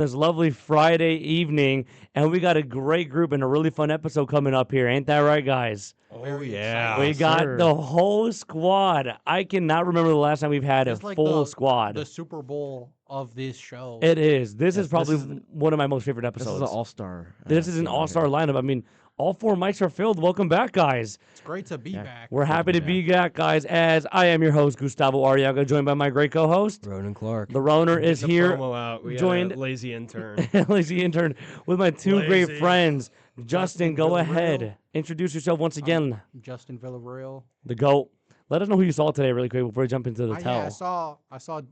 This lovely Friday evening, and we got a great group and a really fun episode coming up here. Ain't that right, guys? Oh Very yeah. We exciting. got sir. the whole squad. I cannot remember the last time we've had a It's like full the squad. Super Bowl of this show. It is. This is Yes, probably one of my most favorite This is an episodes. all-star. This is an team right all-star here. lineup. I mean, all four mics are filled. Welcome back, guys. It's great to be Yeah. back. We're Good to happy be to be back, guys, as I am your host, Gustavo Arriaga, joined by my great co-host. Ronan Clark. The Roner is Getting the here, promo out. We joined- got a lazy intern. lazy intern, with my two great Lazy. friends. Justin, Justin go Villarreal. ahead. Introduce yourself once again. Justin Villarreal. The GOAT. Let us know who you saw today really quick before we jump into the tell. I saw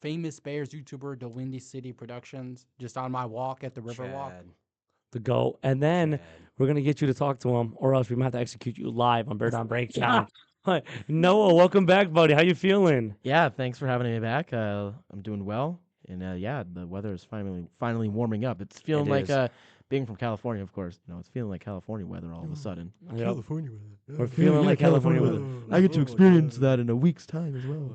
famous Bears YouTuber the Windy City Productions just on my walk at the Riverwalk. Chad. The GOAT. And then Chad. we're going to get you to talk to him, or else we might have to execute you live on Bird on Breakdown. Noah, welcome back, buddy. How you feeling? Yeah, thanks for having me back. I'm doing well, and yeah, the weather is finally warming up. It's feeling It like is. being from California, of course. It's feeling like California weather all of a sudden. Yep. California weather. We're feeling like California weather. I get to experience that in a week's time as well.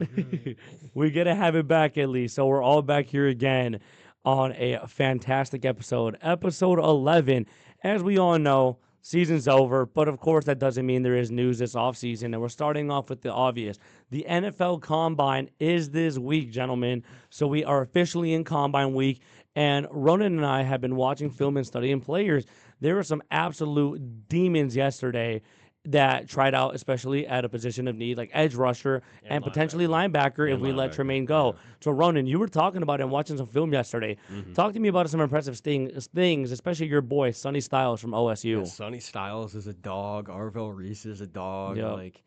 We get to have it back at least. So we're all back here again on a fantastic episode. Episode 11. As we all know, season's over, but of course that doesn't mean there is news this offseason. And we're starting off with the obvious. The NFL Combine is this week, gentlemen. So we are officially in Combine week. And Ronan and I have been watching film and studying players. There were some absolute demons yesterday that tried out, especially at a position of need, like edge rusher and potentially linebacker if And we let linebacker, Tremaine go. yeah. So, Ronan, you were talking about it and watching some film yesterday. Mhm. Talk to me about some impressive things, especially your boy, Sonny Styles from OSU. Yeah, Sonny Styles is a dog. Arvell Reese is a dog. Yep. Like,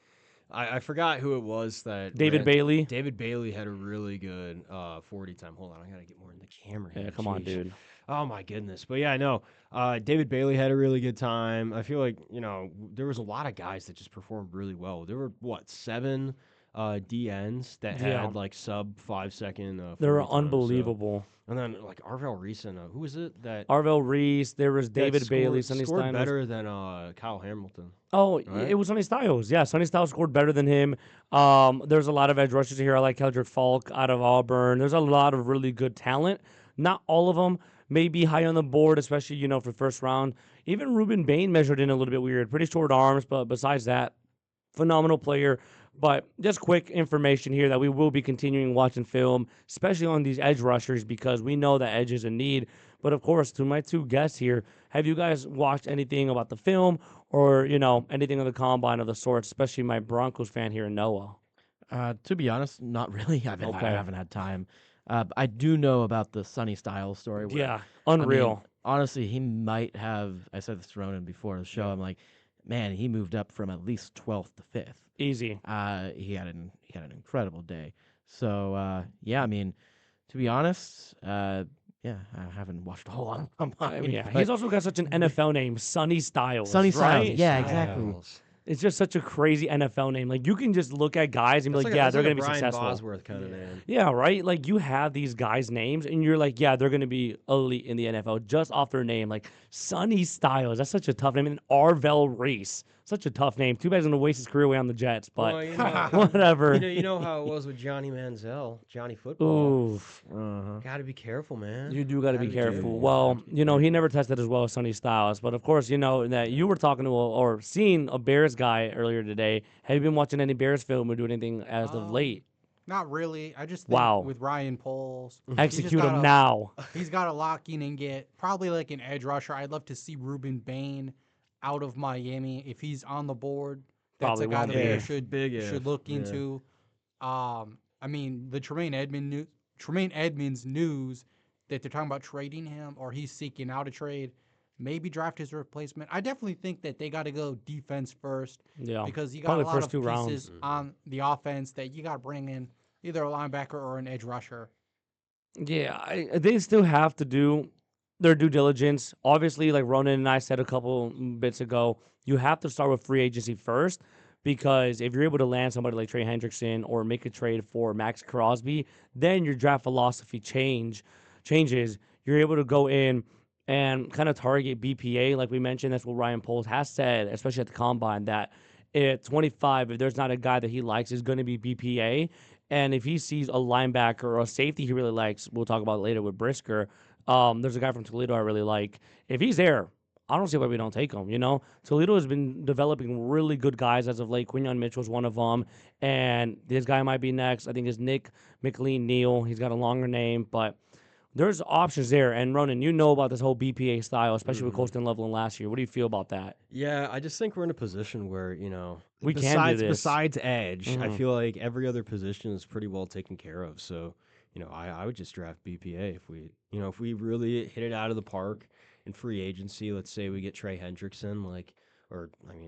I forgot who it was that David ran- Bailey. David Bailey had a really good 40 time. Hold on, I gotta get more in the camera. Yeah, here. come on, Jeez. dude. Oh my goodness. But yeah, no. David Bailey had a really good time. I feel like, there was a lot of guys that just performed really well. There were seven DNs that Yeah. had like sub 5 second. They were 40 times, so- unbelievable. And then like Arvell Reese and who was it that Arvell Reese, there was that David Bailey, scored, Sonny scored Styles. better than Kyle Hamilton? Oh, right? it was Sonny Styles. Yeah, Sonny Styles scored better than him. There's a lot of edge rushers here. I like Keldrick Falk out of Auburn. There's a lot of really good talent. Not all of them may be high on the board, especially, for first round. Even Ruben Bain measured in a little bit weird. Pretty short arms, but besides that, phenomenal player. But just quick information here that we will be continuing watching film, especially on these edge rushers, because we know that edge is a need. But of course, to my two guests here, have you guys watched anything about the film or, anything on the combine of the sort, especially my Broncos fan here in Noah? To be honest, not really. I Okay. haven't had time. I do know about the Sunny Styles story. Where, Yeah, I mean, unreal. honestly, he might have. I said this to Ronan before the show. I'm like, man, he moved up from at least 12th to 5th. Easy. He had an incredible day. So yeah, I mean, to be honest, yeah, I haven't watched a whole lot of Combine. Yeah, but he's also got such an NFL name, Sonny Styles. Sonny Styles, right? yeah, exactly. Styles. It's just such a crazy NFL name. Like, you can just look at guys and be That's like, a- yeah, that's they're like a going to be Brian successful. Bosworth kind of name. Yeah, right? Like, you have these guys' names, and you're like, yeah, they're going to be elite in the NFL just off their name. Like, Sonny Styles, that's such a tough name. And Arvell Reese, such a tough name. Too bad he's going to waste his career away on the Jets, but Well, whatever. You know how it was with Johnny Manziel, Johnny Football. Oof. Got to be careful, man. You do got to be Gotta be careful. careful. Well, Gotta be he never tested as well as Sonny Styles. But of course, that you were talking to or seeing a Bears guy earlier today. Have you been watching any Bears film or do anything as of late? Not really. I just think Wow. with Ryan Poles, Execute gotta- him now. he's got to lock in and get probably like an edge rusher. I'd love to see Ruben Bain out of Miami if he's on the board. That's Probably a guy won't the be. Bears should Big if, look yeah. into. I mean the Tremaine Edmonds news that they're talking about trading him or he's seeking out a trade. Maybe draft his replacement. I definitely think that they got to go defense first Yeah. because you got Probably a lot first of 2 rounds. pieces on the offense that you got to bring in either a linebacker or an edge rusher. Yeah, they still have to do their due diligence. Obviously, like Ronan and I said a couple bits ago, you have to start with free agency first because if you're able to land somebody like Trey Hendrickson or make a trade for Max Crosby, then your draft philosophy changes. You're able to go in and kind of target BPA, like we mentioned. That's what Ryan Poles has said, especially at the combine, that at 25, if there's not a guy that he likes, is going to be BPA. And if he sees a linebacker or a safety he really likes, we'll talk about it later with Brisker. There's a guy from Toledo I really like. If he's there, I don't see why we don't take him. Toledo has been developing really good guys as of late. Quinyon Mitchell's one of them, and this guy might be next. I think is Nick McLean Neal. He's got a longer name, but there's options there. And Ronan, you know about this whole BPA style, especially with Colston Loveland last year. What do you feel about that? Yeah, I just think we're in a position where, We can do this. besides edge, I Mhm. feel like every other position is pretty well taken care of. So, I would just draft BPA if we really hit it out of the park in free agency. Let's say we get Trey Hendrickson,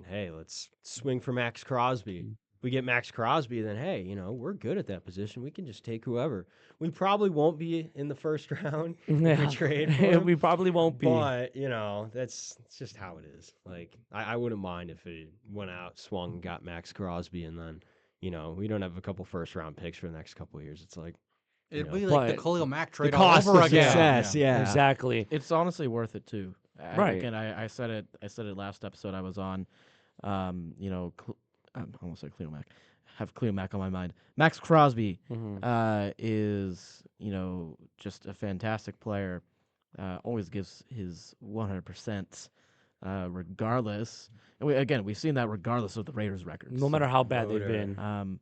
hey, let's swing for Max Crosby. We get Max Crosby, then hey, we're good at that position. We can just take whoever. We probably won't be in the first round if we Yeah, trade for him. we probably won't be. But that's just how it is. Like I wouldn't mind if it went out, swung, and got Max Crosby, and then we don't have a couple first round picks for the next couple of years. It's like It'd know, be like the but Khalil Mack the trade all cost over of again. success. Yeah, Exactly. It's honestly worth it too. Right. Again, I said it. I said it last episode I was on. I almost said Cleo Mack. Have Cleo Mack on my mind. Max Crosby is just a fantastic player. Always gives his 100%, regardless. And we've seen that regardless of the Raiders' records. No matter how bad No they've doubt. been.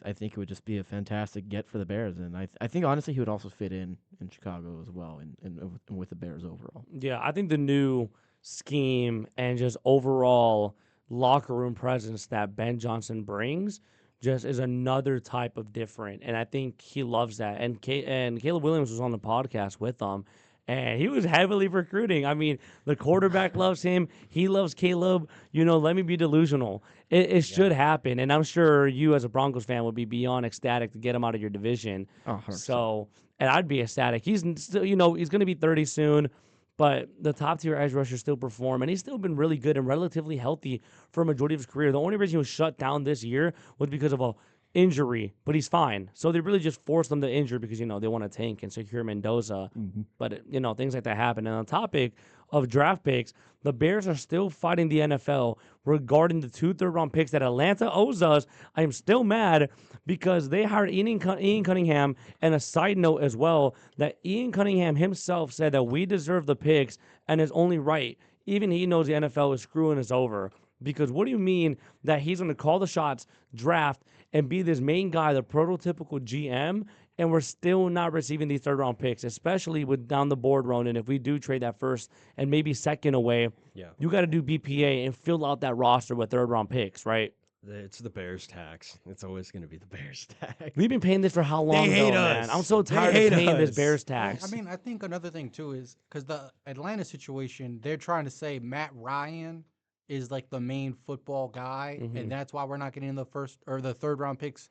I think it would just be a fantastic get for the Bears, and I think honestly he would also fit in Chicago as well, and with the Bears overall. Yeah, I think the new scheme and just overall locker room presence that Ben Johnson brings just is another type of different, and I think he loves that. And Caleb Williams was on the podcast with them, and he was heavily recruiting. I mean, the quarterback loves him. He loves Caleb. Let me be delusional. It should happen, and I'm sure you as a Broncos fan would be beyond ecstatic to get him out of your division. Oh, 100%. So, and I'd be ecstatic. He's still, he's going to be 30 soon. But the top tier edge rushers still perform, and he's still been really good and relatively healthy for a majority of his career. The only reason he was shut down this year was because of a injury, but he's fine. So they really just forced him to injure because they want to tank and secure Mendoza. But things like that happen. And on the topic of draft picks, the Bears are still fighting the NFL regarding the 2 third-round picks that Atlanta owes us. I am still mad because they hired Ian Cunningham. And a side note as well, that Ian Cunningham himself said that we deserve the picks and is only right. Even he knows the NFL is screwing us over. Because what do you mean that he's going to call the shots, draft, and be this main guy, the prototypical GM, and we're still not receiving these third-round picks, especially with down the board, Ronan. If we do trade that first and maybe second away, you got to do BPA and fill out that roster with third-round picks, right? It's the Bears tax. It's always going to be the Bears tax. We've been paying this for how long, They hate though, us. man? I'm so They tired of hate paying this us. Bears Well, tax. I mean, I think another thing too is because the Atlanta situation, they're trying to say Matt Ryan is like the main football guy, and that's why we're not getting the first or the third round picks.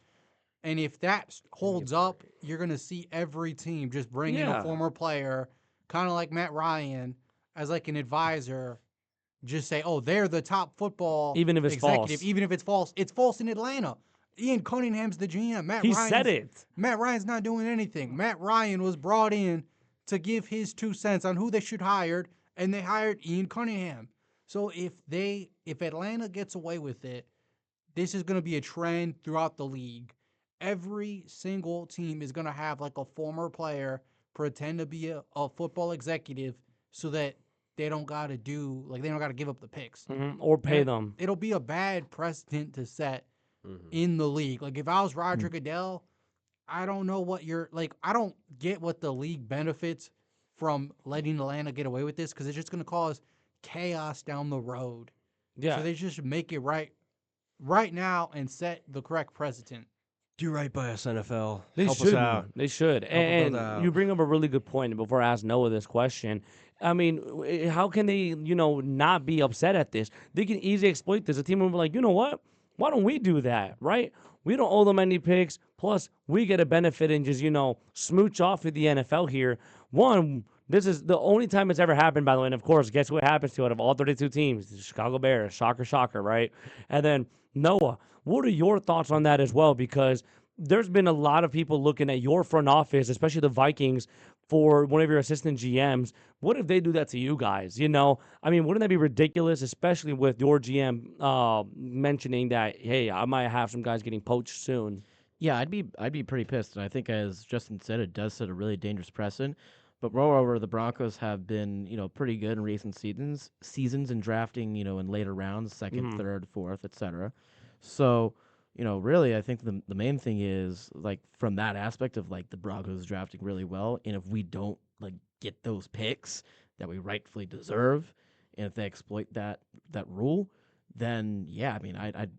And if that holds up, you're gonna see every team just bring in Yeah. a former player, kind of like Matt Ryan, as like an advisor. Just say, oh, they're the top football Even if it's executive, false. even if it's false. It's false in Atlanta. Ian Cunningham's the GM. He said it. Matt Ryan's not doing anything. Matt Ryan was brought in to give his 2 cents on who they should hire, and they hired Ian Cunningham. So if Atlanta gets away with it, this is going to be a trend throughout the league. Every single team is going to have like a former player pretend to be a football executive so that they don't got to give up the picks. Or pay And them. It'll be a bad precedent to set in the league. Like if I was Roger Goodell, I don't know what I don't get what the league benefits from letting Atlanta get away with this because it's just going to cause chaos down the road. Yeah. So they just make it right now and set the correct precedent. Do right by us, NFL. They Help should. us out. They should. a And brother out. you bring up a really good point. Before I ask Noah this question, I mean, how can they, not be upset at this? They can easily exploit this. A team will be like, you know what? Why don't we do that, right? We don't owe them any picks. Plus, we get a benefit and just, smooch off with the NFL here. One, this is the only time it's ever happened, by the way. And of course, guess what happens to it? Of all 32 teams, the Chicago Bears. Shocker, shocker, right? And then, Noah, what are your thoughts on that as well? Because there's been a lot of people looking at your front office, especially the Vikings, for one of your assistant GMs. What if they do that to you guys? You know, I mean, wouldn't that be ridiculous, especially with your GM mentioning that, hey, I might have some guys getting poached soon? Yeah, I'd be pretty pissed, and I think as Justin said, it does set a really dangerous precedent. But moreover, the Broncos have been pretty good in recent seasons in drafting in later rounds, second, third, fourth, etc. So really, I think the main thing is like from that aspect of like the Broncos drafting really well, and if we don't like get those picks that we rightfully deserve, and if they exploit that rule, then yeah, I mean,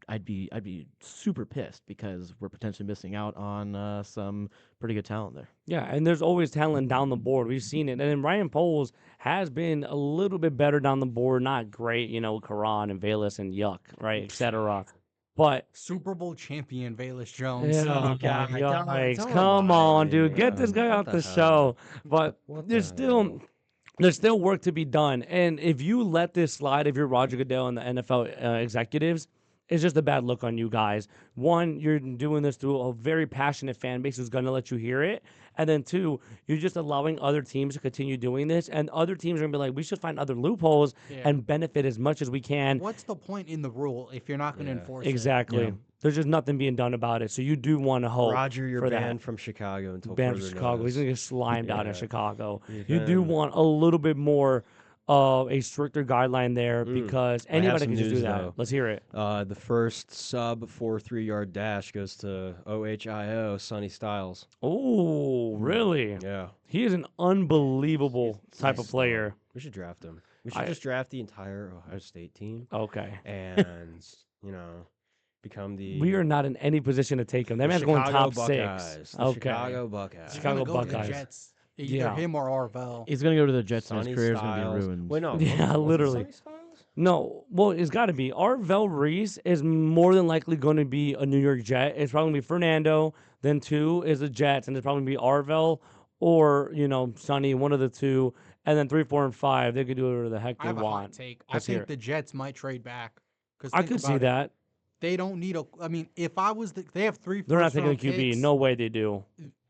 I'd be super pissed because we're potentially missing out on some pretty good talent there. Yeah, and there's always talent down the board. We've seen it. And then Ryan Poles has been a little bit better down the board. Not great, Karan and Valus and Yuck, right, etc. But Super Bowl champion Valus Jones. yeah, Oh, my God, yikes. don't Come on, remind dude. me. Get this guy What off the the hell? show. But What there's the still hell? there's still work to be done. And if you let this slide, if you're Roger Goodell and the NFL executives, it's just a bad look on you guys. One, you're doing this through a very passionate fan base who's going to let you hear it. And then two, you're just allowing other teams to continue doing this. And other teams are going to be like, we should find other loopholes Yeah. and benefit as much as we can. What's the point in the rule if you're not going to Yeah. enforce it? Exactly. Yeah. There's just nothing being done about it. So you do want to hope Roger, you're for banned that. from Chicago until Banned from further Chicago. He's notice. going to get slimed out in Yeah. Chicago. You've You do been- want a little bit more of a stricter guideline there because I have anybody some can just do news, that. though. Let's hear it. The first sub 4.3 yard dash goes to OHIO Sonny Styles. Oh, really? Yeah, He is an unbelievable type of player. we should draft him. We should I- just draft the entire Ohio State team Okay. and become the We are not in any position to take him. That the man's going Chicago top Buckeyes. six. The Okay. Chicago Buckeyes. He's Chicago gonna go to the Buckeyes. Jets. Either Yeah. him or Arvell. He's gonna go to the Jets, and Sonny his career's gonna Styles. be ruined. Wait, no. Yeah, was it literally. Sonny Styles? No, well, it's got to be. Arvell Reese is more than likely going to be a New York Jet. It's probably going to be Fernando. Then two is the Jets, and it's probably going to be Arvell or, Sonny, one of the two. And then 3, 4, and 5, they could do whatever the heck I they have a hot want. take. Let's I hear think it. the Jets might trade back. 'Cause I think could see about it. that. They don't need a. I mean, if I was they have 3 They're not taking a first-round QB. picks, No way they do.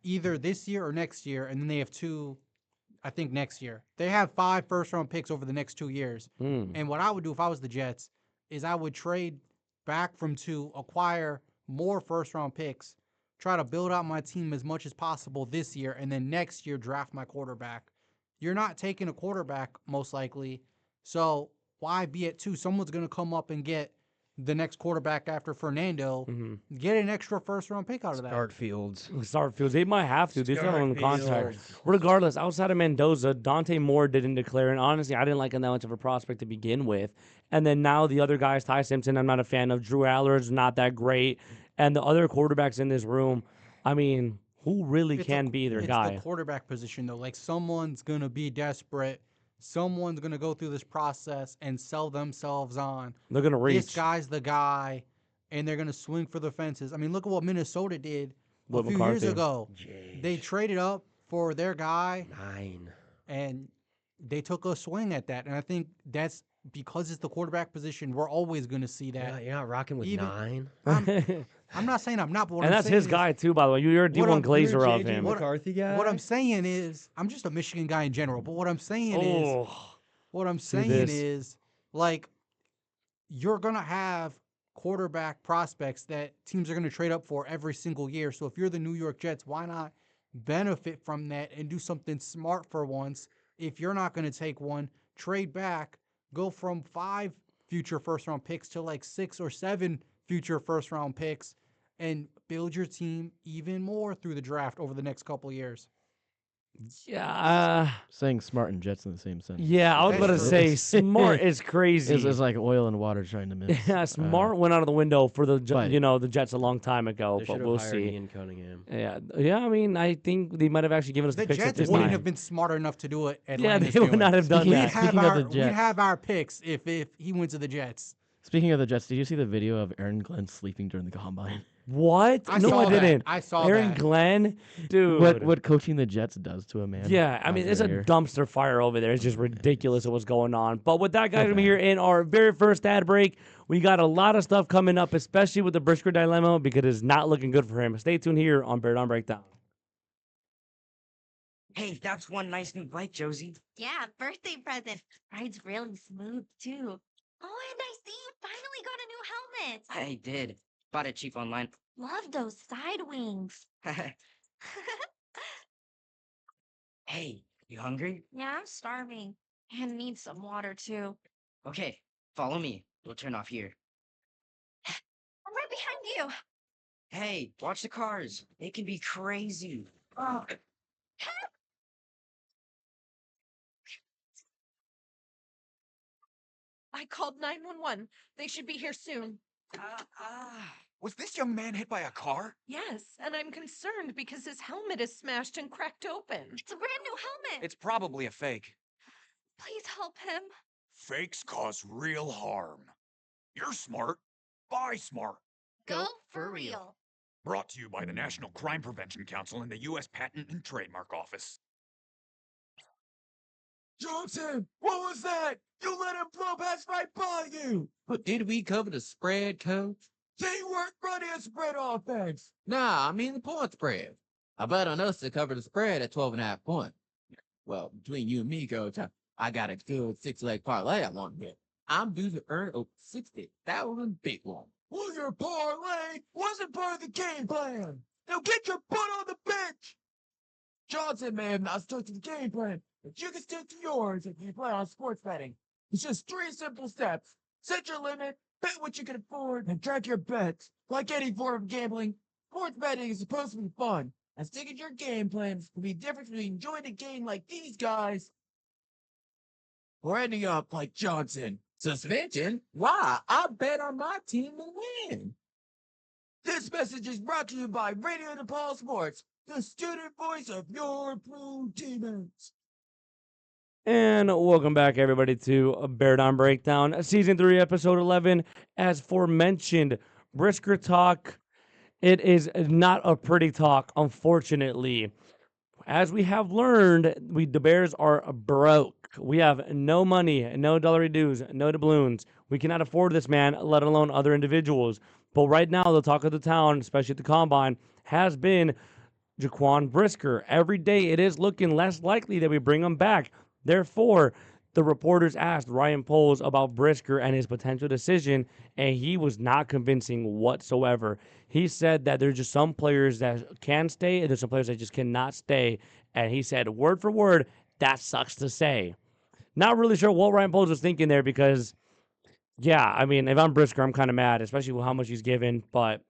either this year or next year, and then they have 2. I think next year they have 5 first-round picks over the next 2 years. Hmm. And what I would do if I was the Jets is I would trade back from 2, acquire more first-round picks, try to build out my team as much as possible this year, and then next year draft my quarterback. You're not taking a quarterback most likely, so why be at 2? Someone's going to come up and get the next quarterback after Fernando. Mm-hmm. Get an extra first-round pick out of that. Start Fields. Start Fields. They might have to. They're still on the contract. Fields. Regardless, outside of Mendoza, Dante Moore didn't declare. And honestly, I didn't like him that much of a prospect to begin with. And then now the other guys, Ty Simpson, I'm not a fan of. Drew Aller's not that great. And the other quarterbacks in this room, I mean, who really It's can be their it's guy? the quarterback position though. Like someone's gonna be desperate. Someone's gonna go through this process and sell themselves on. They're going to reach. This guy's the guy, and they're gonna swing for the fences. I mean, look at what Minnesota did a With few years McCarthy. ago. They Jeez. traded up for their guy, 9. and they took a swing at that. And I think that's because it's the quarterback position. We're always gonna see that. You're not rocking with Even- 9. I'm not saying I'm not, but what And I'm that's saying his is, guy, too, by the way. You're a What D1 I'm- Glazer You're a of J.J. him. McCarthy guy. what I'm saying is, I'm just a Michigan guy in general. But what I'm saying is, Oh, what I'm See saying this. is, like, you're going to have quarterback prospects that teams are going to trade up for every single year. So if you're the New York Jets, why not benefit from that and do something smart for once? If you're not going to take one, trade back, go from 5 future first round picks to like 6 or 7 future first round picks and build your team even more through the draft over the next couple years. yeah. Saying smart and Jets in the same sentence. Yeah, I was about to That's say, true. smart is crazy. It's like oil and water trying to mix. Yeah, smart went out of the window for the but- the Jets a long time ago, They but should have we'll hired see. Ian Cunningham. Yeah. I mean, I think they might have actually given us the The picks at Jets this wouldn't time. have been smart enough to do it. Yeah, Atlanta's they would doing. not have done Speaking- that. Speaking of the We'd Jets. have our picks if he went to the Jets. Speaking of the Jets, did you see the video of Aaron Glenn sleeping during the combine? What? I No, I saw that. didn't. I saw Aaron that. Glenn, dude. What coaching the Jets does to a man? Yeah, I mean, Pause it's a right here. dumpster fire over there. It's just ridiculous what's going on. But with that, guys, So I'm here bad. in our very first ad break. We got a lot of stuff coming up, especially with the Brisker dilemma, because it's not looking good for him. Stay tuned here on Bear Down Breakdown. Hey, that's one nice new bike, Josie. Yeah, birthday present. Rides really smooth too. Oh, and I see you finally got a new helmet. I did. Bought it cheap online. Love those side wings. Hey, you hungry? Yeah, I'm starving and need some water too. Okay, follow me. We'll turn off here. I'm right behind you. Hey, watch the cars. They can be crazy. Oh, I called 911. They should be here soon. ah, ah. Was this young man hit by a car? Yes, and I'm concerned because his helmet is smashed and cracked open. It's a brand new helmet. It's probably a fake. Please help him. Fakes cause real harm. You're smart. Buy smart. Go for real. Brought to you by the National Crime Prevention Council and the U.S. Patent and Trademark Office. Johnson, what was that? You let him blow past right by you. But did we cover the spread, coach? Teamwork running a spread offense. Nah, I mean the point spread. I bet on us to cover the spread at 12.5 points. Well, between you and me, coach, I got a good 6-leg parlay I want to hit. I'm due to earn over 60,000 big one. Well, your parlay wasn't part of the game plan. Now get your butt on the bench. Johnson may have not stuck to the game plan, but you can stick to yours if you play on sports betting. It's just 3 simple steps. Set your limit, bet what you can afford, and track your bets. Like any form of gambling, sports betting is supposed to be fun, and sticking to your game plans will be the difference between enjoying the game like these guys or ending up like Johnson. Suspension? Why? I bet on my team to win. This message is brought to you by Radio DePaul Sports, the student voice of your pro teammates. And welcome back, everybody, to Bear Down Breakdown, Season 3, Episode 11. As forementioned, Brisker Talk, it is not a pretty talk, unfortunately. As we have learned, the Bears are broke. We have no money, no dollar dues, no doubloons. We cannot afford this man, let alone other individuals. But right now, the talk of the town, especially at the Combine, has been Jaquan Brisker. Every day, it is looking less likely that we bring him back. Therefore, the reporters asked Ryan Poles about Brisker and his potential decision, and he was not convincing whatsoever. He said that there's just some players that can stay, and there's some players that just cannot stay. And he said, word for word, that sucks to say. Not really sure what Ryan Poles was thinking there because, yeah, I mean, if I'm Brisker, I'm kind of mad, especially with how much he's given, but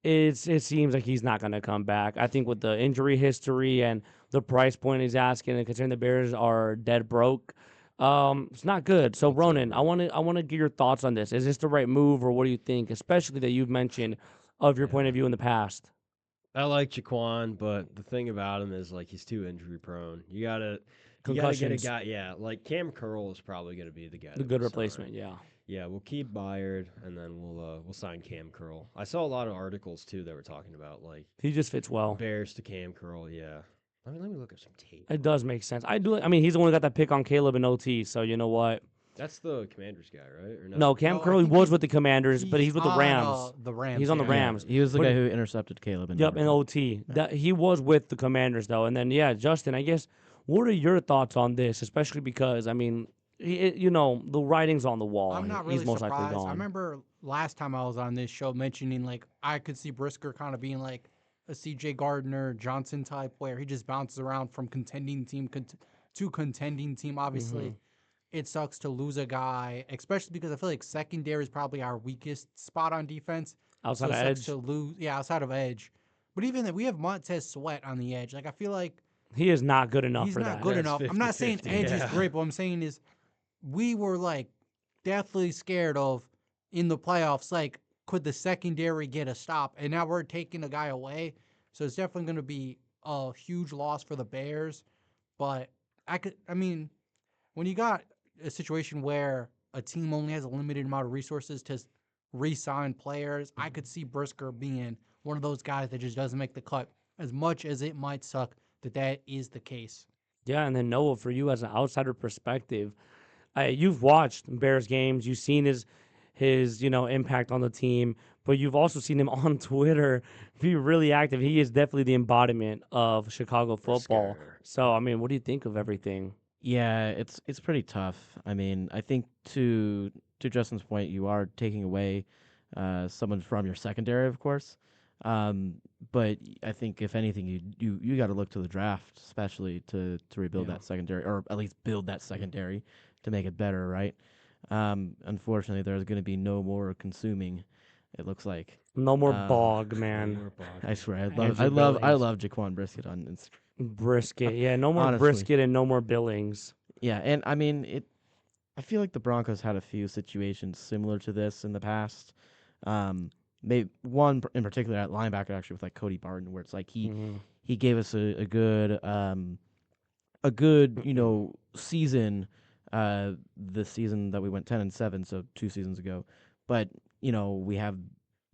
it seems like he's not going to come back. I think with the injury history and the price point he's asking, and considering the Bears are dead broke, it's not good. So Ronan, I want to get your thoughts on this. Is this the right move, or what do you think? Especially that you've mentioned of your point of view in the past. I like Jaquan, but the thing about him is like he's too injury prone. You gotta get a Concussions. guy. Yeah, like Cam Curl is probably gonna be the guy. The that good we replacement, sign. yeah. Yeah, we'll keep Byard, and then we'll sign Cam Curl. I saw a lot of articles too that were talking about like He just fits well. Bears to Cam Curl. Yeah, let me look up some tape. It does make sense. I mean, he's the one who got that pick on Caleb in OT, so you know what? That's the Commanders guy, right? Or No, Cam No, I Curley think was he's- with the Commanders, but he's with the on, Rams. The Rams. He's on the yeah. Rams. He was the But- guy who intercepted Caleb. Yep, in OT. That he was with the Commanders though, and then yeah, Justin. I guess what are your thoughts on this, especially because I mean, the writing's on the wall. I'm not really He's most surprised. likely gone. I remember last time I was on this show mentioning like I could see Brisker kind of being like a CJ Gardner Johnson type where he just bounces around from contending team to contending team. Obviously, it sucks to lose a guy, especially because I feel like secondary is probably our weakest spot on defense. Outside so of it sucks edge, to lose, yeah, outside of edge. But even that we have Montez Sweat on the edge. Like I feel like he is not good enough he's for not that. good That's enough. I'm not saying 50-50. edge is Yeah. great, but I'm saying is we were like deathly scared of in the playoffs. Like, could the secondary get a stop? And now we're taking a guy away, so it's definitely going to be a huge loss for the Bears. But I mean, when you got a situation where a team only has a limited amount of resources to re-sign players, I could see Brisker being one of those guys that just doesn't make the cut. As much as it might suck that is the case. Yeah, and then Noah, for you as an outsider perspective, you've watched Bears games, you've seen his impact on the team, but you've also seen him on Twitter be really active. He is definitely the embodiment of Chicago football. Brisker. So, I mean, what do you think of everything? Yeah, it's pretty tough. I mean, I think to Justin's point, you are taking away someone from your secondary, of course. But I think if anything, you got to look to the draft, especially to rebuild Yeah. that secondary, or at least build that secondary to make it better, right? Unfortunately, there's going to be no more consuming. It looks like. No more Uh, bog, No man. more Bogdan. I swear, Andrew I Billings. love Jaquan Brisket on Instagram. Brisket. Yeah, no more Honestly. Brisket and no more Billings. Yeah, and I mean it. I feel like the Broncos had a few situations similar to this in the past. Maybe one in particular at linebacker actually with like Cody Barton, where it's like Mhm. he gave us a good season, the season that we went 10-7, so 2 seasons ago. But we have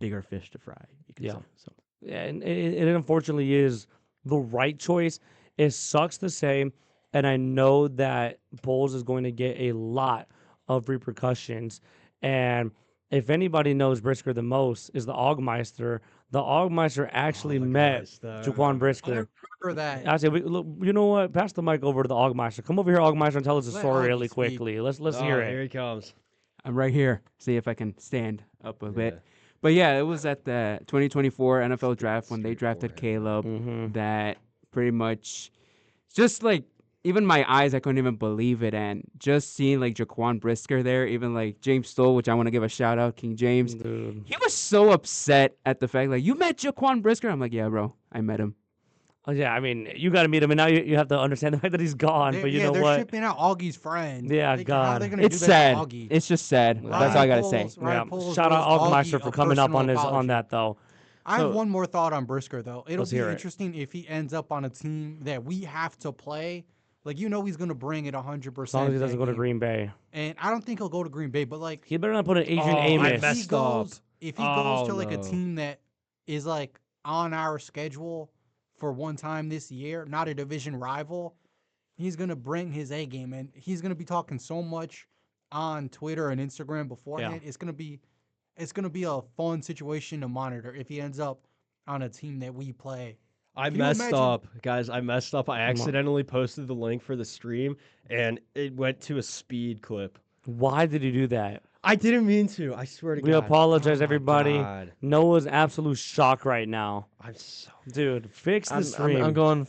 bigger fish to fry. You could Yeah. say. So Yeah, and it unfortunately is the right choice. It sucks to say, and I know that Bowles is going to get a lot of repercussions. And if anybody knows Brisker the most, is the Augmeister. The Augmeister actually met Jaquan I Brisker. remember that. I said, look, you know what? Pass the mic over to the Augmeister. Come over here, Augmeister, and tell us a Let story Augie really speak. quickly. Let's Oh, hear here it. he comes. I'm right here. See if I can stand up a Yeah. bit. But yeah, it was at the 2024 NFL draft when they Straight drafted forehand. Caleb Mm-hmm. that pretty much just like even my eyes, I couldn't even believe it. And just seeing like Jaquan Brisker there, even like James Stoll, which I want to give a shout out, King James. Dude. He was so upset at the fact like you met Jaquan Brisker. I'm like, yeah, bro, I met him. Oh, yeah, I mean, you got to meet him, and now you have to understand the fact that he's gone. They're, But you yeah, know they're what? shipping out Augie's friend. Yeah, How are God. they gonna It's do that sad. to Augie? It's just sad. Yeah. That's all I gotta say. Yeah. Poles Shout out owes Augmeister Augie for a coming up on personal on apology. that though. I have So- one more thought on Brisker though. It'll Let's be hear it. interesting if he ends up on a team that we have to play. Like he's gonna bring it 100%. As long as he doesn't go to Green Bay, And I don't think he'll go to Green Bay, but like he better not put an Adrian Oh, I Amos. if he messed up. goes, to Oh, like a no. team that is like on our schedule for one time this year, not a division rival, he's gonna bring his A game, and he's gonna be talking so much on Twitter and Instagram beforehand. It's gonna be a fun situation to monitor if he ends up on a team that we play. I Can you messed imagine- up, guys. I messed up. I on. accidentally posted the link for the stream, and it went to a speed clip. Why did he do that? I didn't mean to. I swear to We God. apologize, Oh my everybody. God. Noah's absolute shock right now, I'm so. dude. Fix the I'm stream. going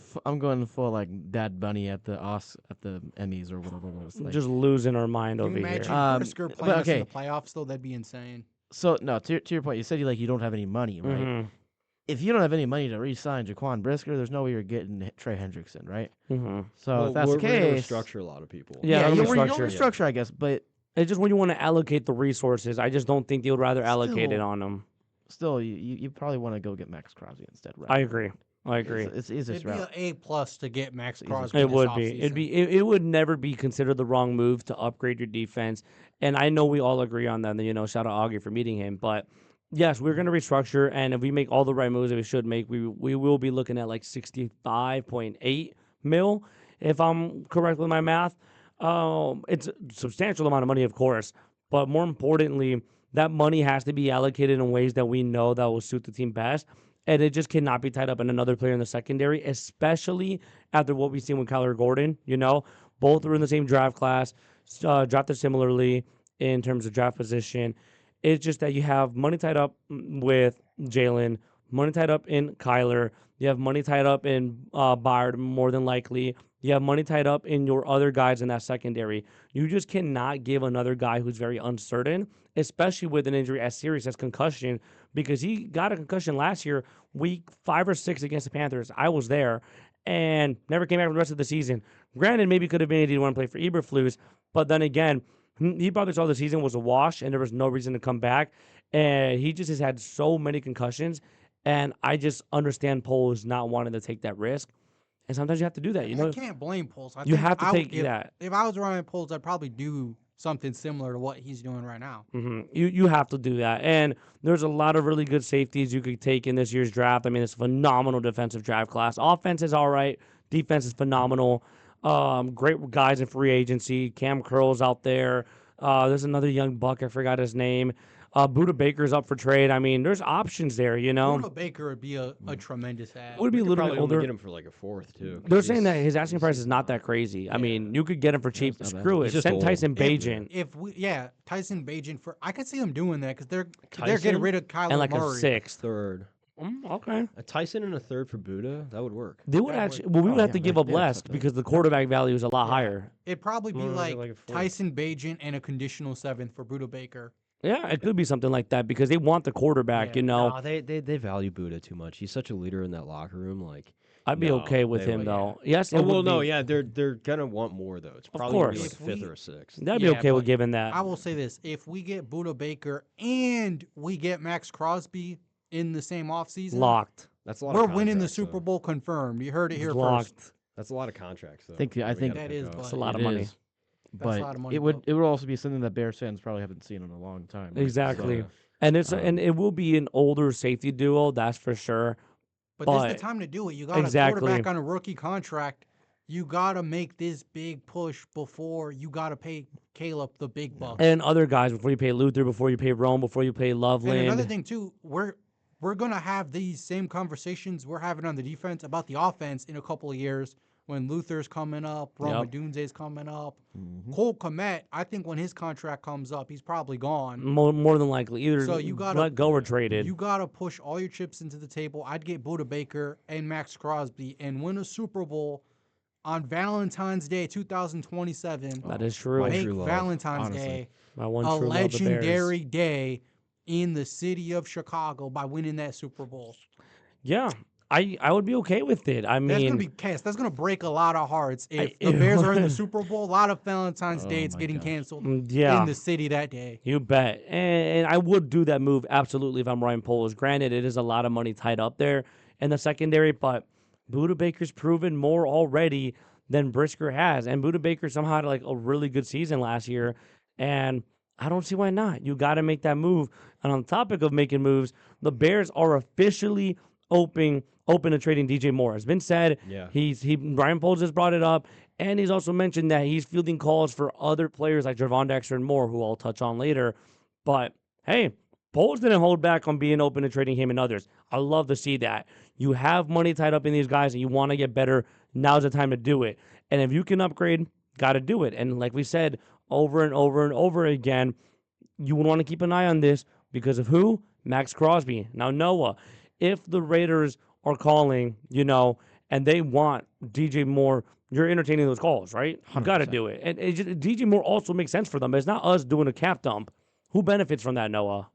full like Dad Bunny at the Emmys or whatever it was. Like, Just losing our mind Can over you imagine here. Brisker but playing us in okay. the playoffs though? That'd be insane. so no, to your point, you said you don't have any money, right? Mhm. If you don't have any money to re-sign Jaquan Brisker, there's no way you're getting Trey Hendrickson, right? Mhm. So Well, if that's the we're gonna case, restructure a lot of people. Yeah, you'll restructure. restructure, I guess. But It's just when you want to allocate the resources. I just don't think they would rather allocate it Still- on them. still, you probably want to go get Max Crosby instead, right? I agree. I agree. It's easiest It'd be route. an A+ to get Max It's easy. Crosby. It this would be. It'd offseason. be. It would never be considered the wrong move to upgrade your defense. And I know we all agree on that. And, shout out Augie for meeting him. But yes, we're going to restructure. And if we make all the right moves that we should make, we will be looking at like 65.8 mil, if I'm correct with my math. It's a substantial amount of money, of course. But more importantly, that money has to be allocated in ways that we know that will suit the team best. And it just cannot be tied up in another player in the secondary, especially after what we've seen with Kyler Gordon. Both were in the same draft class, drafted similarly in terms of draft position. It's just that you have money tied up with Jalen, money tied up in Kyler. You have money tied up in Byard, more than likely. You have money tied up in your other guys in that secondary. You just cannot give another guy who's very uncertain, especially with an injury as serious as concussion, because he got a concussion last year, week 5 or 6 against the Panthers. I was there and never came back for the rest of the season. Granted, maybe could have been he didn't want to play for Eberflus, but then again, he probably saw the season was a wash and there was no reason to come back. And he just has had so many concussions. And I just understand Poles not wanting to take that risk. And sometimes you have to do that. I can't blame Poles. You have to take that. If I was Ryan Poles, I'd probably do something similar to what he's doing right now. You have to do that. And there's a lot of really good safeties you could take in this year's draft. I mean, it's a phenomenal defensive draft class. Offense is all right. Defense is phenomenal. Great guys in free agency. Cam Curl's out there. There's another young buck. I forgot his name. Buda Baker's up for trade. I mean, there's options there, you know. Buda Baker would be a tremendous ad. Would be a Could little bit probably only older. get him for like a fourth too. 'Cause They're saying that he's- his asking price is not that crazy. I mean, you could get him for cheap. it's not bad. Screw it. He's just Send old. Tyson If- Bagent Tyson Bagent for I could see them doing that because they're getting Tyson? rid of Kyler and like Murray. a sixth. third. Okay. A Tyson and a third for Buddha, that would work. They would That actually. would- Well, we would Oh, have yeah, to give they- up they'd less accept that. because the quarterback value is a lot Yeah. higher. It'd probably be Well, like, like a fourth. Tyson Bagent and a conditional seventh for Buda Baker. Yeah, it could be something like that because they want the quarterback. Yeah. You know, No, they value Buddha too much. He's such a leader in that locker room. Like, I'd be no, okay with they him would- though. Yes. Oh it well, would no, be. yeah, they're gonna want more though. It's probably gonna be like course. a If fifth we- or a sixth. That'd be Yeah, okay with but giving that. I will say this: if we get Buda Baker and we get Max Crosby in the same offseason, Locked. That's a lot. we're of winning the contracts, Super though. Bowl confird. You heard it here Locked. first. That's a lot of contracts though. I think we gotta that pick is, up. but It's a lot It of money. is, That's a But lot of money, it would though. also be something that Bears fans probably haven't seen in a long time. right? Exactly. So, And it's and Um, it will be an older safety duo, that's for sure. But this is but- the time to do it. You got Exactly. a quarterback on a rookie contract. You got to make this big push before you got to pay Caleb the big bucks. And other guys before you pay Luther, before you pay Rome, before you pay And Loveland. another thing too, we're gonna have these same conversations we're having on the defense about the offense in a couple of years when Luther's coming up, Rome Yep. Dunze's coming up. mhm. Cole Kmet, I think when his contract comes up, he's probably gone. more than likely, either So you gotta- let go or traded. You gotta push all your chips into the table. I'd get Buda Baker and Max Crosby and win a Super Bowl on Valentine's Day 2027. That is true. My Make true love, Valentine's honestly. Day My one a true love, the Bears. legendary day in the city of Chicago by winning that Super Bowl. Yeah, I would be okay with it. I That's gonna mean, be chaos. That's gonna break a lot of hearts. If I- the Bears are in the Super Bowl, a lot of Valentine's Oh dates my getting gosh. canceled yeah. in the city that day. You bet. And I would do that move absolutely if I'm Ryan Poles. Granted, it is a lot of money tied up there in the secondary, but Buda Baker's proven more already than Brisker has. And Buda Baker somehow had like a really good season last year. And I don't see why not. You got to make that move. And on the topic of making moves, the Bears are officially open to trading DJ Moore. It's been said. Yeah. Ryan Poles has brought it up. And he's also mentioned that he's fielding calls for other players like Javon Dexter and more, who I'll touch on later. But hey, Poles didn't hold back on being open to trading him and others. I love to see that. You have money tied up in these guys and you want to get better. Now's the time to do it. And if you can upgrade, got to do it. And like we said over and over and over again, you would want to keep an eye on this because of who? Max Crosby. Now, Noah, if the Raiders are calling, and they want DJ Moore, you're entertaining those calls, right? You got to 100%. do it. And DJ Moore also makes sense for them. It's not us doing a cap dump. Who benefits from that, Noah?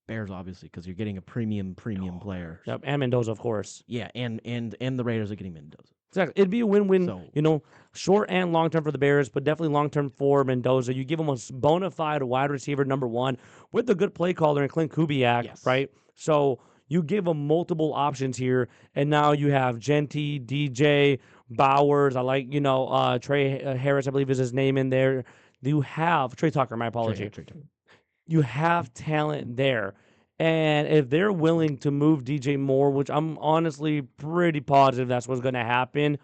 Bears, obviously, because you're getting a premium player. Yep, and Mendoza, of course. Yeah, and the Raiders are getting Mendoza. Exactly. It'd be a win-win, So- short and long-term for the Bears, but definitely long-term for Mendoza. You give him a bona fide wide receiver, number one, with a good play caller in Clint Kubiak, Yes. right? So you give him multiple options here, and now you have Genty, DJ, Bowers. I like, Trey Harris, I believe is his name in there. You have Trey Tucker, my apology. Trey Tucker. You have talent there. And if they're willing to move DJ Moore, which I'm honestly pretty positive that's what's going to happen,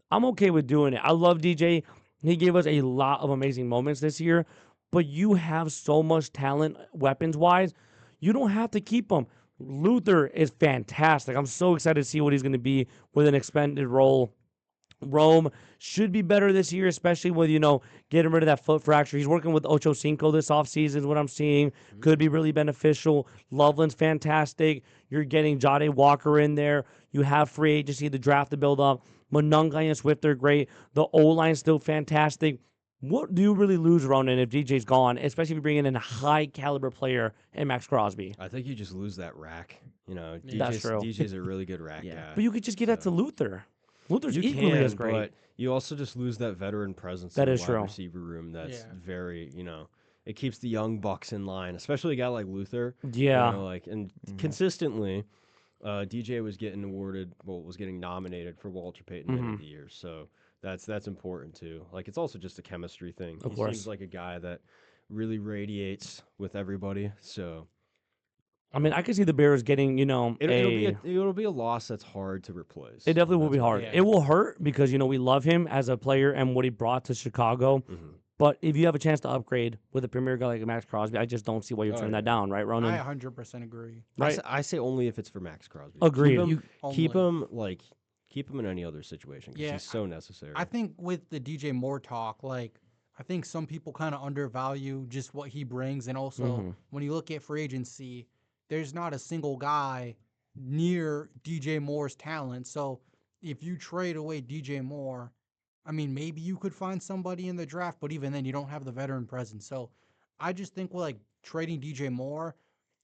I'm okay with doing it. I love DJ. He gave us a lot of amazing moments this year, but you have so much talent weapons-wise, you don't have to keep him. Luther is fantastic. I'm so excited to see what he's going to be with an expanded role. Rome should be better this year, especially with, getting rid of that foot fracture. He's working with Ocho Cinco this offseason is what I'm seeing. Could be really beneficial. Loveland's fantastic. You're getting Jade Walker in there. You have free agency, the draft to build up. Monungai and Swift are great. The O-line's still fantastic. What do you really lose, Ronan, if DJ's gone, especially if you bring in a high-caliber player in Max Crosby? I think you just lose that rack. That's true. DJ's a really good rack Yeah. guy. But you could just give that to Luther. Luther's You equally can, as great. but you also just lose that veteran presence That in is the true. wide receiver room. That's Yeah. very, it keeps the young bucks in line, especially a guy like Luther. Yeah. And consistently, DJ was getting was getting nominated for Walter Payton Man of the Year. So That's important too. Like it's also just a chemistry thing. Of He course. seems like a guy that really radiates with everybody. So I mean, I could see the Bears getting, it'll be a loss that's hard to replace. it definitely will That's be what I hard. Yeah. It will hurt because, we love him as a player and what he brought to Chicago. Mhm. But if you have a chance to upgrade with a premier guy like Max Crosby, I just don't see why you're Oh, turning that yeah. down, right, I Ronan? 100% agree. Right. I say only if it's for Max Crosby. Agreed. Keep Only. him like keep him in any other situation because Yeah, he's so necessary. I think with the DJ Moore talk, like I think some people kind of undervalue just what he brings, and also Mhm. when you look at free agency, there's not a single guy near DJ Moore's talent. So if you trade away DJ Moore, I mean maybe you could find somebody in the draft, but even then you don't have the veteran presence. So I just think with like trading DJ Moore,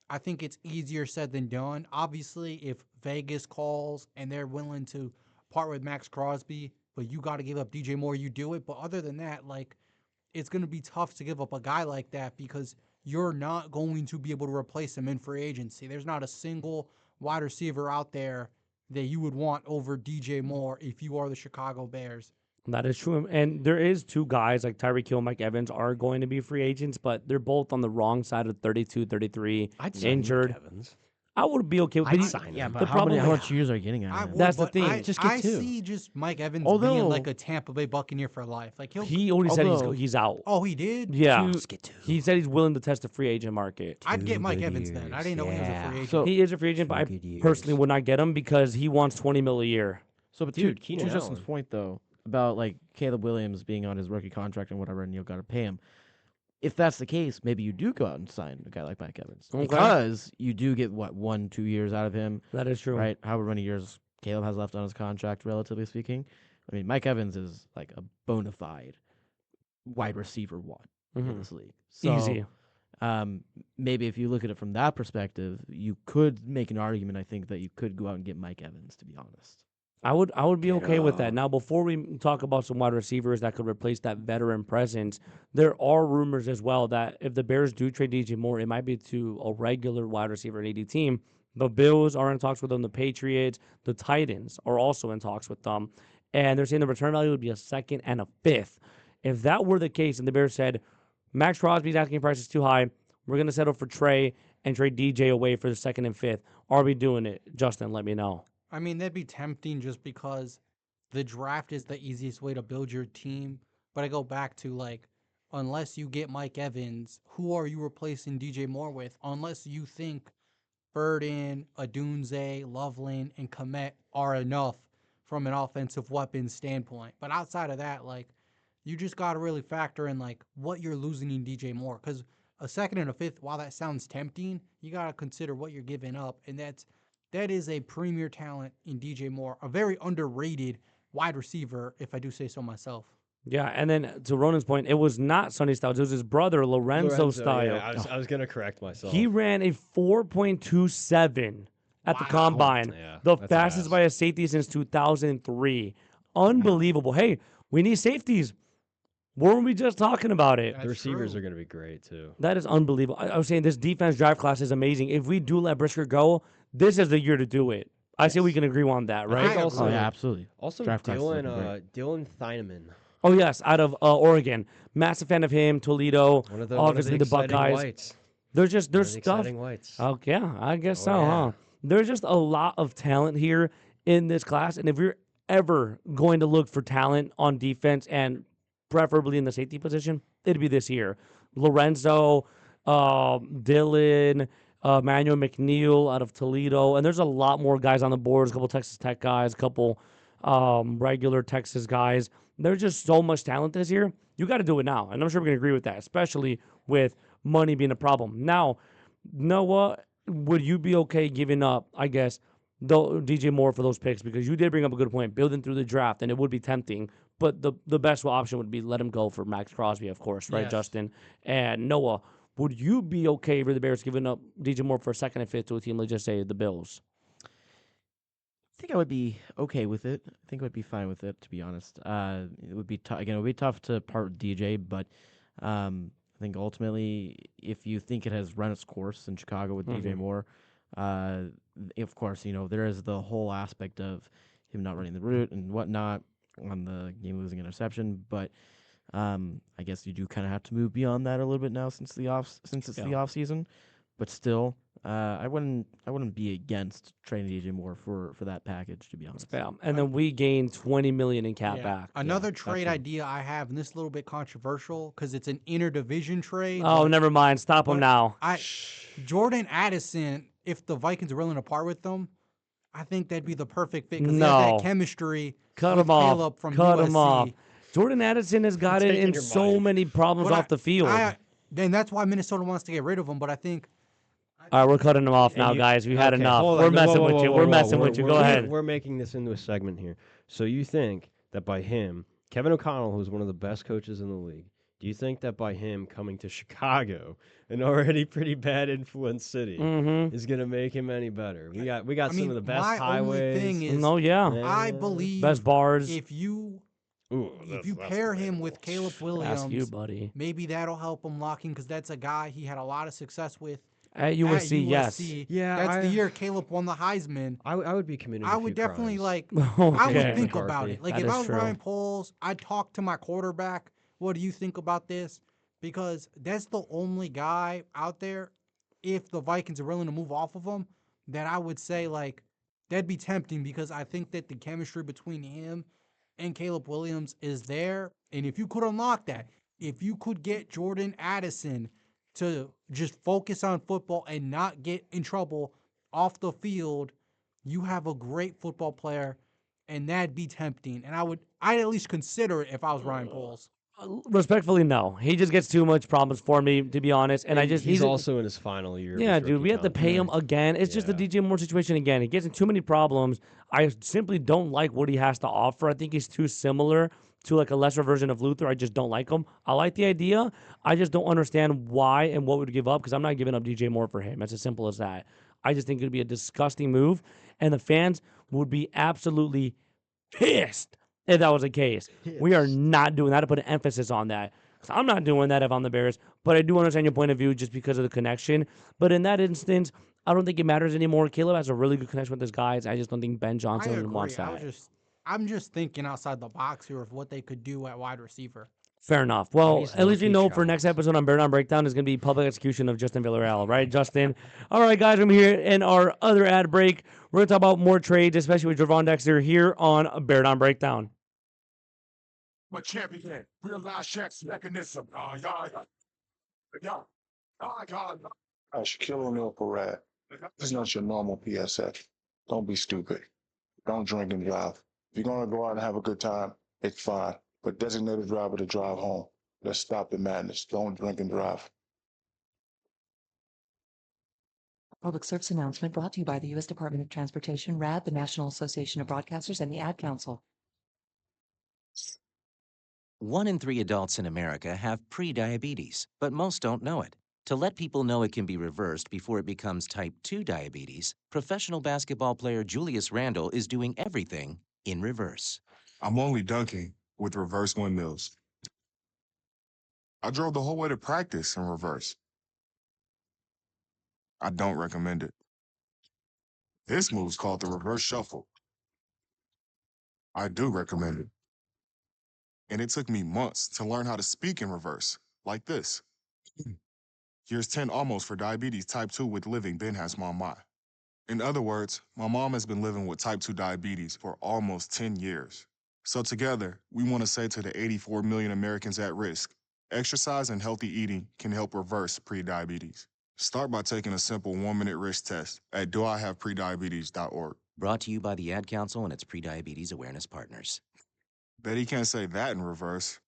I think it's easier said than done. Obviously, if Vegas calls and they're willing to part with Max Crosby, but you got to give up DJ Moore, you do it. But other than that, like it's going to be tough to give up a guy like that because you're not going to be able to replace him in free agency. There's not a single wide receiver out there that you would want over DJ Moore if you are the Chicago Bears. That is true. And there is two guys like Tyreek Hill and Mike Evans are going to be free agents, but they're both on the wrong side of 32, 33, I'd sign injured. Mike Evans. I would be okay with I'd it. sign Yeah, him. but The how problem- much years are you getting out I of him? would, That's the but thing. Just get I two. see just Mike Evans Although- being like a Tampa Bay Buccaneer for life. Like He already said Although- he's out. oh, he did. Yeah. Just get two. He said he's willing to test the free agent market. I'd get Two Mike good Evans then. I years, didn't know he was a yeah. free agent. So- He is a free agent, but I Two good personally years. would not get him because he wants 20 mil a year. So, but Dude, to Keenan Justin's Allen. point though about like Caleb Williams being on his rookie contract and whatever, and you've got to pay him. If that's the case, maybe you do go out and sign a guy like Mike Evans Okay. because you do get what 1-2 years out of him, That is true. right? However many years Caleb has left on his contract, relatively speaking. I mean, Mike Evans is like a bona fide wide receiver one in Mhm. this league. So, Easy. Maybe if you look at it from that perspective, you could make an argument. I think that you could go out and get Mike Evans. To be honest. I would be okay with Yeah. that. Now, before we talk about some wide receivers that could replace that veteran presence, there are rumors as well that if the Bears do trade DJ Moore, it might be to a regular wide receiver and AD team. The Bills are in talks with them. The Patriots, the Titans are also in talks with them, and they're saying the return value would be a second and a fifth. If that were the case, and the Bears said Max Crosby's asking price is too high, we're gonna settle for Trey and trade DJ away for the second and fifth. Are we doing it, Justin? Let me know. I mean, that'd be tempting just because the draft is the easiest way to build your team. But I go back to like, unless you get Mike Evans, who are you replacing DJ Moore with? Unless you think Burden, Adunze, Loveland, and Komet are enough from an offensive weapons standpoint. But outside of that, like, you just got to really factor in like what you're losing in DJ Moore. Because a second and a fifth, while that sounds tempting, you got to consider what you're giving up. And that is a premier talent in DJ Moore, a very underrated wide receiver, if I do say so myself. Yeah, and then to Ronan's point, it was not Sonny Styles. It was his brother, Lorenzo Style. Yeah, I was gonna correct myself. He ran a 4.27 at the Wow. combine, Yeah, the that's fastest fast. by a safety since 2003. Unbelievable. Hey, we need safeties. Weren't we just talking about it? The That's receivers true. are gonna be great too. That is unbelievable. I was saying this defense draft class is amazing. If we do let Brisker go, this is the year to do it. I say we can agree on that, I right? think also, Oh yeah, absolutely. also Draft class is Dylan looking great. Dylan Theineman, Oh, yes, out of Oregon. Massive fan of him, Toledo, one of the obviously the exciting Buckeyes. whites. There's One of there's the stuff. exciting whites. Oh, yeah, I guess Oh, so, yeah. huh? There's just a lot of talent here in this class. And if you're ever going to look for talent on defense and preferably in the safety position, it'd be this year. Lorenzo, Dylan, Manuel McNeil out of Toledo. And there's a lot more guys on the board. A couple Texas Tech guys, a couple regular Texas guys. There's just so much talent this year. You got to do it now. And I'm sure we're going to agree with that, especially with money being a problem. Now, Noah, would you be okay giving up, I guess, DJ Moore for those picks? Because you did bring up a good point, building through the draft, and it would be tempting. But the best option would be let him go for Max Crosby, of course, right, Yes. Justin? And Noah, would you be okay for the Bears giving up DJ Moore for a second and fifth to a team, let's just say the Bills? I think I would be okay with it. I think I would be fine with it, to be honest. It would be again. It would be tough to part with DJ, but I think ultimately, if you think it has run its course in Chicago with DJ Moore, of course, there is the whole aspect of him not running the route and whatnot. on the game-losing interception. But I guess you do kind of have to move beyond that a little bit now since it's the off season. But still, I wouldn't be against trading DJ Moore for that package, to be honest. Yeah. And then we gained 20 million in cap Yeah. back. Another Yeah, trade that's idea I have, and this is a little bit controversial because it's an interdivision trade. Oh, but- never mind. Stop him but now. Jordan Addison, if the Vikings are willing to part with them, I think that'd be the perfect fit because they No. have that chemistry Cut with him off. Caleb from Cut USC. him off. Jordan Addison has gotten taking in your so money. many problems But off the field. then that's why Minnesota wants to get rid of him. But I think All right, we're cutting him off now, you- guys. We had okay, enough. hold We're on. messing Whoa, with whoa, you. whoa, We're whoa. messing with you. Go we're- ahead. We're making this into a segment here. So you think that by him, Kevin O'Connell, who's one of the best coaches in the league, do you think that by him coming to Chicago, an already pretty bad influence city, Mm-hmm. is going to make him any better? We got I some mean, of the best my highways. only thing is No, yeah. I Yeah. believe Best bars. if you Ooh, if you pair him with Caleb Ask Williams, you, buddy. maybe that'll help him lock in because that's a guy he had a lot of success with At at USC, yes. Yeah, that's the year Caleb won the Heisman. I would be committing. I a would few definitely crimes. like. I Okay. would think about McCarthy. it. Like That if is I was true. Ryan Poles, I'd talk to my quarterback. What do you think about this? Because that's the only guy out there. If the Vikings are willing to move off of him, that I would say like that'd be tempting because I think that the chemistry between him and Caleb Williams is there. And if you could unlock that, if you could get Jordan Addison to just focus on football and not get in trouble off the field, you have a great football player, and that'd be tempting. And I'd at least consider it if I was Ryan Poles. Respectfully, no. He just gets too much problems for me, to be honest. And he's he's also in his final year. of Yeah, his dude, rookie we have to pay him contract. again. It's just the Yeah. DJ Moore situation again. He gets in too many problems. I simply don't like what he has to offer. I think he's too similar to like a lesser version of Luther. I just don't like him. I like the idea. I just don't understand why and what would give up because I'm not giving up DJ Moore for him. It's as simple as that. I just think it would be a disgusting move, and the fans would be absolutely pissed if that was the case. We are not doing that to put an emphasis on that. 'Cause I'm not doing that if I'm the Bears, but I do understand your point of view just because of the connection. But in that instance, I don't think it matters anymore. Caleb has a really good connection with his guys. I just don't think Ben I Johnson agree. wants that. I'm just thinking outside the box here of what they could do at wide receiver. Fair enough. Well, he's at least we low-key know for next shocked. episode on Bear Down Breakdown is going to be public execution of Justin Villarreal, right, Justin? All right, guys, I'm here in our other ad break. We're going to talk about more trades, especially with Javon Dexter here on Bear Down Breakdown. My champion, real-life checks mechanism. Yeah. Shaquille O'Neal Parade. This is not your normal PSF. Don't be stupid. Don't drink and drive. If you're going to go out and have a good time, it's fine. But designate a driver to drive home. Let's stop the madness. Don't drink and drive. Public service announcement brought to you by the U.S. Department of Transportation, RAD, the National Association of Broadcasters, and the Ad Council. 1 in 3 adults in America have prediabetes, but most don't know it. To let people know it can be reversed before it becomes type 2 diabetes, professional basketball player Julius Randle is doing everything in reverse. I'm only dunking with reverse windmills. I drove the whole way to practice in reverse. I don't recommend it. This move's called the reverse shuffle. I do recommend it. And it took me months to learn how to speak in reverse, like this. Here's 10 almost for diabetes type 2 with living Ben has mama. In other words, my mom has been living with type 2 diabetes for almost 10 years. So together, we want to say to the 84 million Americans at risk, exercise and healthy eating can help reverse prediabetes. Start by taking a simple 1-minute risk test at doihaveprediabetes.org. Brought to you by the Ad Council and its prediabetes awareness partners. Bet he can't say that in reverse.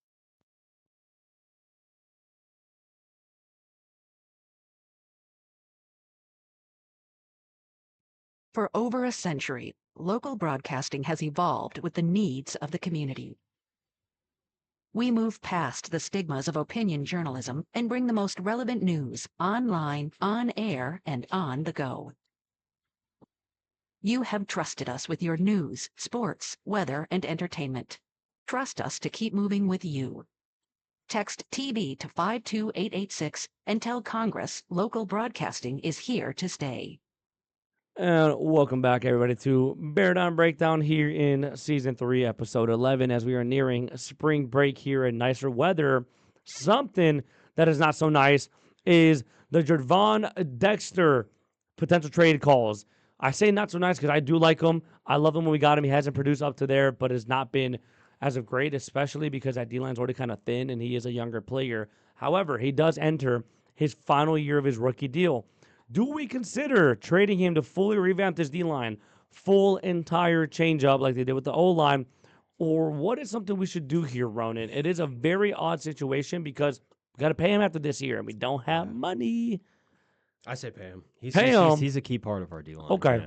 For over a century, local broadcasting has evolved with the needs of the community. We move past the stigmas of opinion journalism and bring the most relevant news online, on air, and on the go. You have trusted us with your news, sports, weather, and entertainment. Trust us to keep moving with you. Text TV to 52886 and tell Congress local broadcasting is here to stay. And welcome back, everybody, to Bear Down Breakdown here in Season 3, Episode 11. As we are nearing spring break here in nicer weather, something that is not so nice is the Javon Dexter potential trade calls. I say not so nice because I do like him. I love him when we got him. He hasn't produced up to there, but has not been as of great, especially because that D-line's already kind of thin and he is a younger player. However, he does enter his final year of his rookie deal. Do we consider trading him to fully revamp this D line, full entire change up like they did with the O line? Or what is something we should do here, Ronan? It is a very odd situation because we got to pay him after this year and we don't have money. I say pay him. Pay him. He's a key part of our D line. Okay.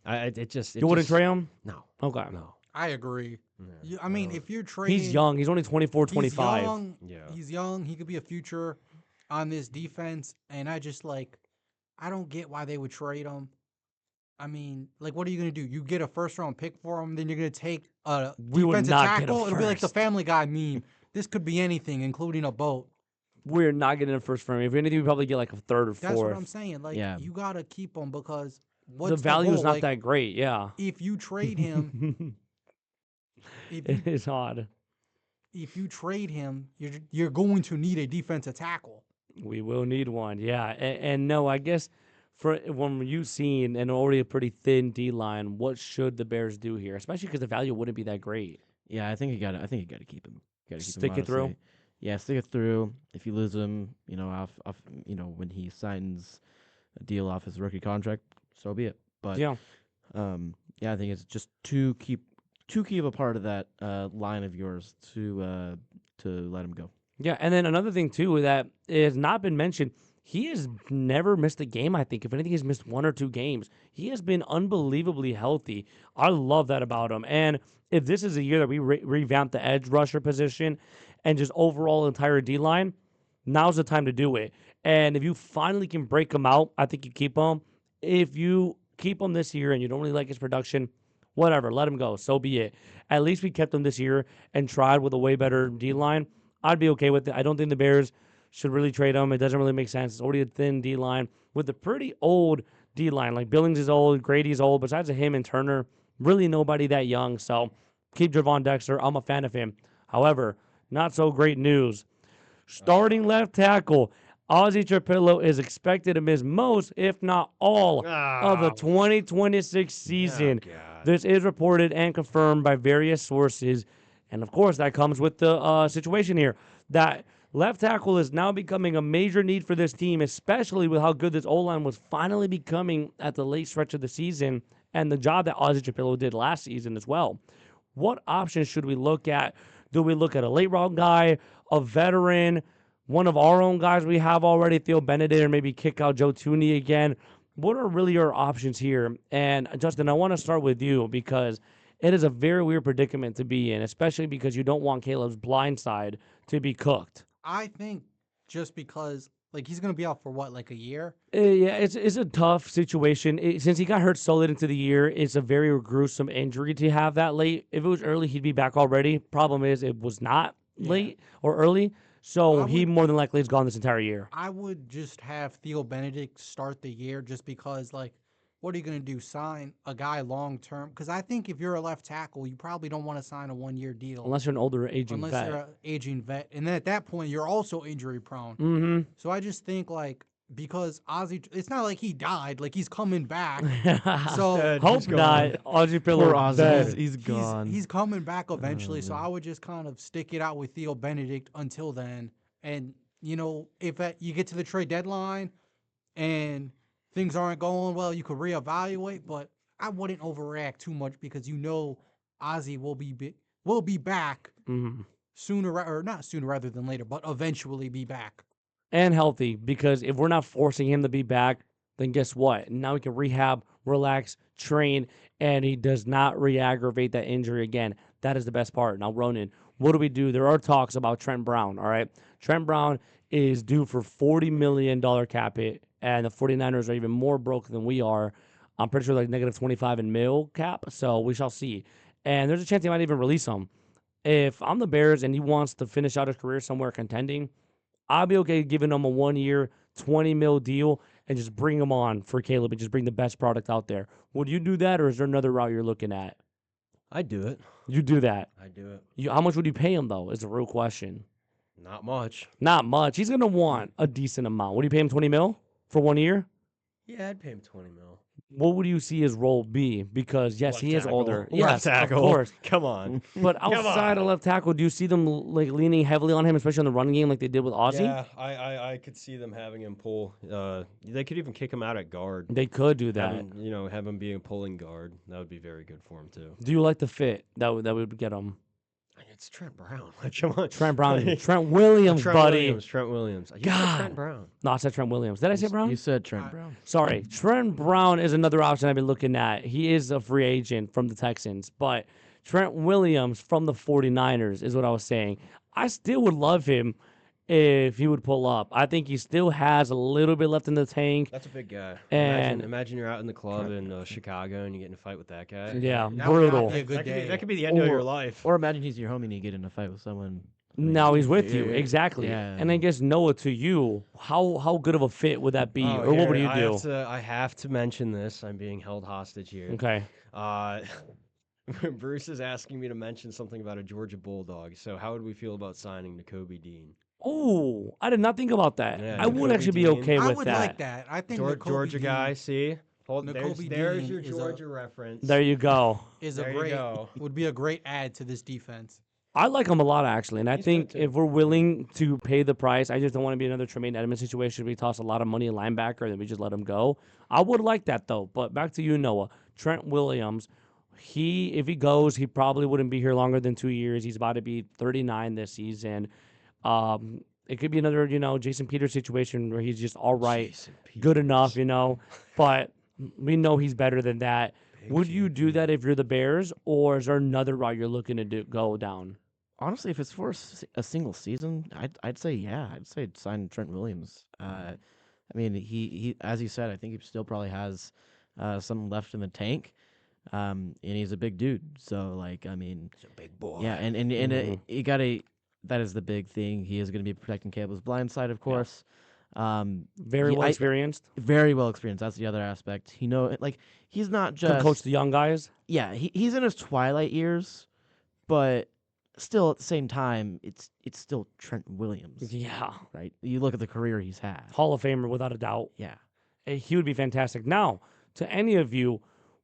Yeah. You wouldn't trade him? No. Okay. No. I agree. I mean, if you're trading, He's young. He's only 24, 25. He's young. Yeah. He's young. He could be a future on this defense, and I don't get why they would trade him. I mean, like, what are you going to do? You get a first-round pick for him, then you're going to take a We would defensive not get a tackle? It'll be like the first. Family Guy meme. This could be anything, including a boat. We're not getting a first for him. If anything, we probably get like a third or fourth. That's what I'm saying. Like, you got to keep him because what's the value is goal? not Like, that great. Yeah. If you trade him, It is odd. if you trade him, you're going to need a defensive tackle. We will need one, yeah. And no, I guess for when you've seen an already a pretty thin D line, what should the Bears do here? Especially because the value wouldn't be that great. Yeah, I think you got to keep him. You gotta keep Stick him, it through? honestly. Yeah, stick it through. If you lose him, off when he signs a deal off his rookie contract, so be it. But Yeah. I think it's just to keep a part of that line of yours to let him go. Yeah, and then another thing too that has not been mentioned, he has never missed a game, I think. If anything, he's missed 1 or 2 games. He has been unbelievably healthy. I love that about him. And if this is a year that we revamp the edge rusher position and just overall entire D-line, now's the time to do it. And if you finally can break him out, I think you keep him. If you keep him this year and you don't really like his production, whatever, let him go. So be it. At least we kept him this year and tried with a way better D-line. I'd be okay with it. I don't think the Bears should really trade him. It doesn't really make sense. It's already a thin D-line with a pretty old D-line. Like Billings is old, Grady's old. Besides him and Turner, really nobody that young. So keep Javon Dexter. I'm a fan of him. However, not so great news. Starting left tackle, Ozzie Trapillo is expected to miss most, if not all, of the 2026 season. This is reported and confirmed by various sources. And of course, that comes with the situation here that left tackle is now becoming a major need for this team, especially with how good this O-line was finally becoming at the late stretch of the season and the job that Ozzie Trapillo did last season as well. What options should we look at? Do we look at a late round guy, a veteran, one of our own guys we have already, Theo Benedict, or maybe kick out Joe Tooney again? What are really our options here? And Justin, I want to start with you because it is a very weird predicament to be in, especially because you don't want Caleb's blind side to be cooked. I think just because, like, he's going to be out for what, like a year? Yeah, it's a tough situation. Since he got hurt so late into the year, it's a very gruesome injury to have that late. If it was early, he'd be back already. Problem is, it was not late or early, so he more than likely is gone this entire year. I would just have Theo Benedict start the year just because, like, what are you going to do? Sign a guy long term? Because I think if you're a left tackle, you probably don't want to sign a 1-year deal. Unless you're an older aging Unless vet. you're an aging vet. And then at that point, you're also injury prone. Mm-hmm. So I just think, like, because Ozzie, it's not like he died. Like, he's coming back. So hope not. Ozzie Pillow. Poor Ozzie. He's gone. He's coming back eventually. So I would just kind of stick it out with Theo Benedict until then. And, if you get to the trade deadline and things aren't going well, you could reevaluate, but I wouldn't overreact too much because Ozzie will be back sooner, or not sooner rather than later, but eventually be back. And healthy, because if we're not forcing him to be back, then guess what? Now he can rehab, relax, train, and he does not re-aggravate that injury again. That is the best part. Now, Ronan, what do we do? There are talks about Trent Brown, all right? Trent Brown is due for $40 million cap hit, and the 49ers are even more broke than we are. I'm pretty sure like negative 25 in mil cap, so we shall see. And there's a chance they might even release him. If I'm the Bears and he wants to finish out his career somewhere contending, I'll be okay giving him a 1-year, $20 million deal and just bring him on for Caleb and just bring the best product out there. Would you do that, or is there another route you're looking at? I'd do it. You do that. I'd do it. How much would you pay him though? Is the real question. Not much. Not much. He's gonna want a decent amount. Would you pay him 20 mil for 1 year? Yeah, I'd pay him 20 mil. What would you see his role be? Because yes, Left he is tackle. older. Left Yes, tackle. of course. Come on. But Come outside of on. left tackle, do you see them like leaning heavily on him, especially on the running game, like they did with Ozzy? Yeah, I could see them having him pull. They could even kick him out at guard. They could do that. Have him being a pulling guard. That would be very good for him too. Do you like the fit that would get him? It's Trent Brown. Like, come on. Trent Brown. Trent Williams, buddy. Trent Williams. You said God. Trent Brown. No, I said Trent Williams. Did I say Brown? You said Trent Brown. Sorry. Trent Brown is another option I've been looking at. He is a free agent from the Texans, but Trent Williams from the 49ers is what I was saying. I still would love him if he would pull up. I think he still has a little bit left in the tank. That's a big guy. And imagine you're out in the club in Chicago and you get in a fight with that guy. Yeah, That would brutal. not be a good day. That could be the end of your life. Or imagine he's your homie and you get in a fight with someone. Now he's with you, exactly. Yeah. And I guess Noah, to you, how good of a fit would that be, or what would you do? I have to mention this. I'm being held hostage here. Okay. Bruce is asking me to mention something about a Georgia Bulldog. So how would we feel about signing Nakobe Dean? Oh, I did not think about that. Yeah, I would Nakobe actually be Dean. okay with I would that. like that. I think Nakobe Georgia Dean, guy, see? Nakobe There's Dean your is Georgia reference. There you go. There you go. Would be a great add to this defense. I like him a lot, actually. And I He's think good, too. if we're willing to pay the price, I just don't want to be another Tremaine Edmonds situation where we toss a lot of money in linebacker and then we just let him go. I would like that, though. But back to you, Noah. Trent Williams, if he goes, he probably wouldn't be here longer than 2 years. He's about to be 39 this season. It could be another, Jason Peters situation where he's just all right, good enough, But we know he's better than that. Would you do that if you're the Bears, or is there another route you're looking to go down? Honestly, if it's for a single season, I'd say yeah. I'd say sign Trent Williams. I mean, he as you said, I think he still probably has some left in the tank. And he's a big dude, so like, I mean, He's a big boy. yeah, and you gotta. That is the big thing. He is going to be protecting Caleb's blind side, of course. Very well experienced. Very well experienced. That's the other aspect. He's not just Can coach the young guys. Yeah, he's in his twilight years, but still at the same time, it's still Trent Williams. Yeah. Right. You look at the career he's had. Hall of Famer without a doubt. Yeah. He would be fantastic. Now, to any of you,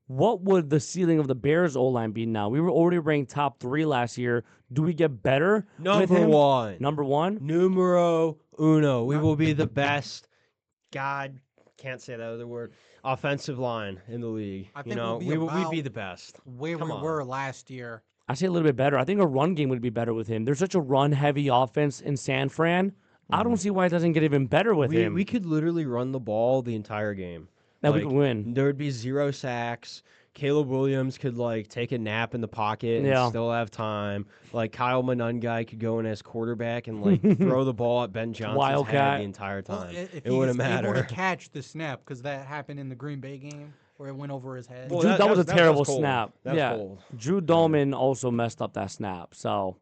what would the ceiling of the Bears O-line be now? We were already ranked top 3 last year. Do we get better? with Number him? one. Number one? Numero uno. We will be the best. God, can't say that other word. Offensive line in the league. I think we'd be the best. Where Come we on. were last year. I say a little bit better. I think a run game would be better with him. There's such a run-heavy offense in San Fran. I don't see why it doesn't get even better with him. We could literally run the ball the entire game. Now we could win. There would be 0 sacks. Caleb Williams could take a nap in the pocket Yeah. and still have time. Like Kyle Monungai could go in as quarterback and throw the ball at Ben Johnson's Wildcat. head the entire time. If it he wouldn't gets able matter. to catch the snap, because that happened in the Green Bay game where it went over his head. Well, Drew, that was a terrible cold. snap. That was yeah. cold. Drew Dolman also messed up that snap. So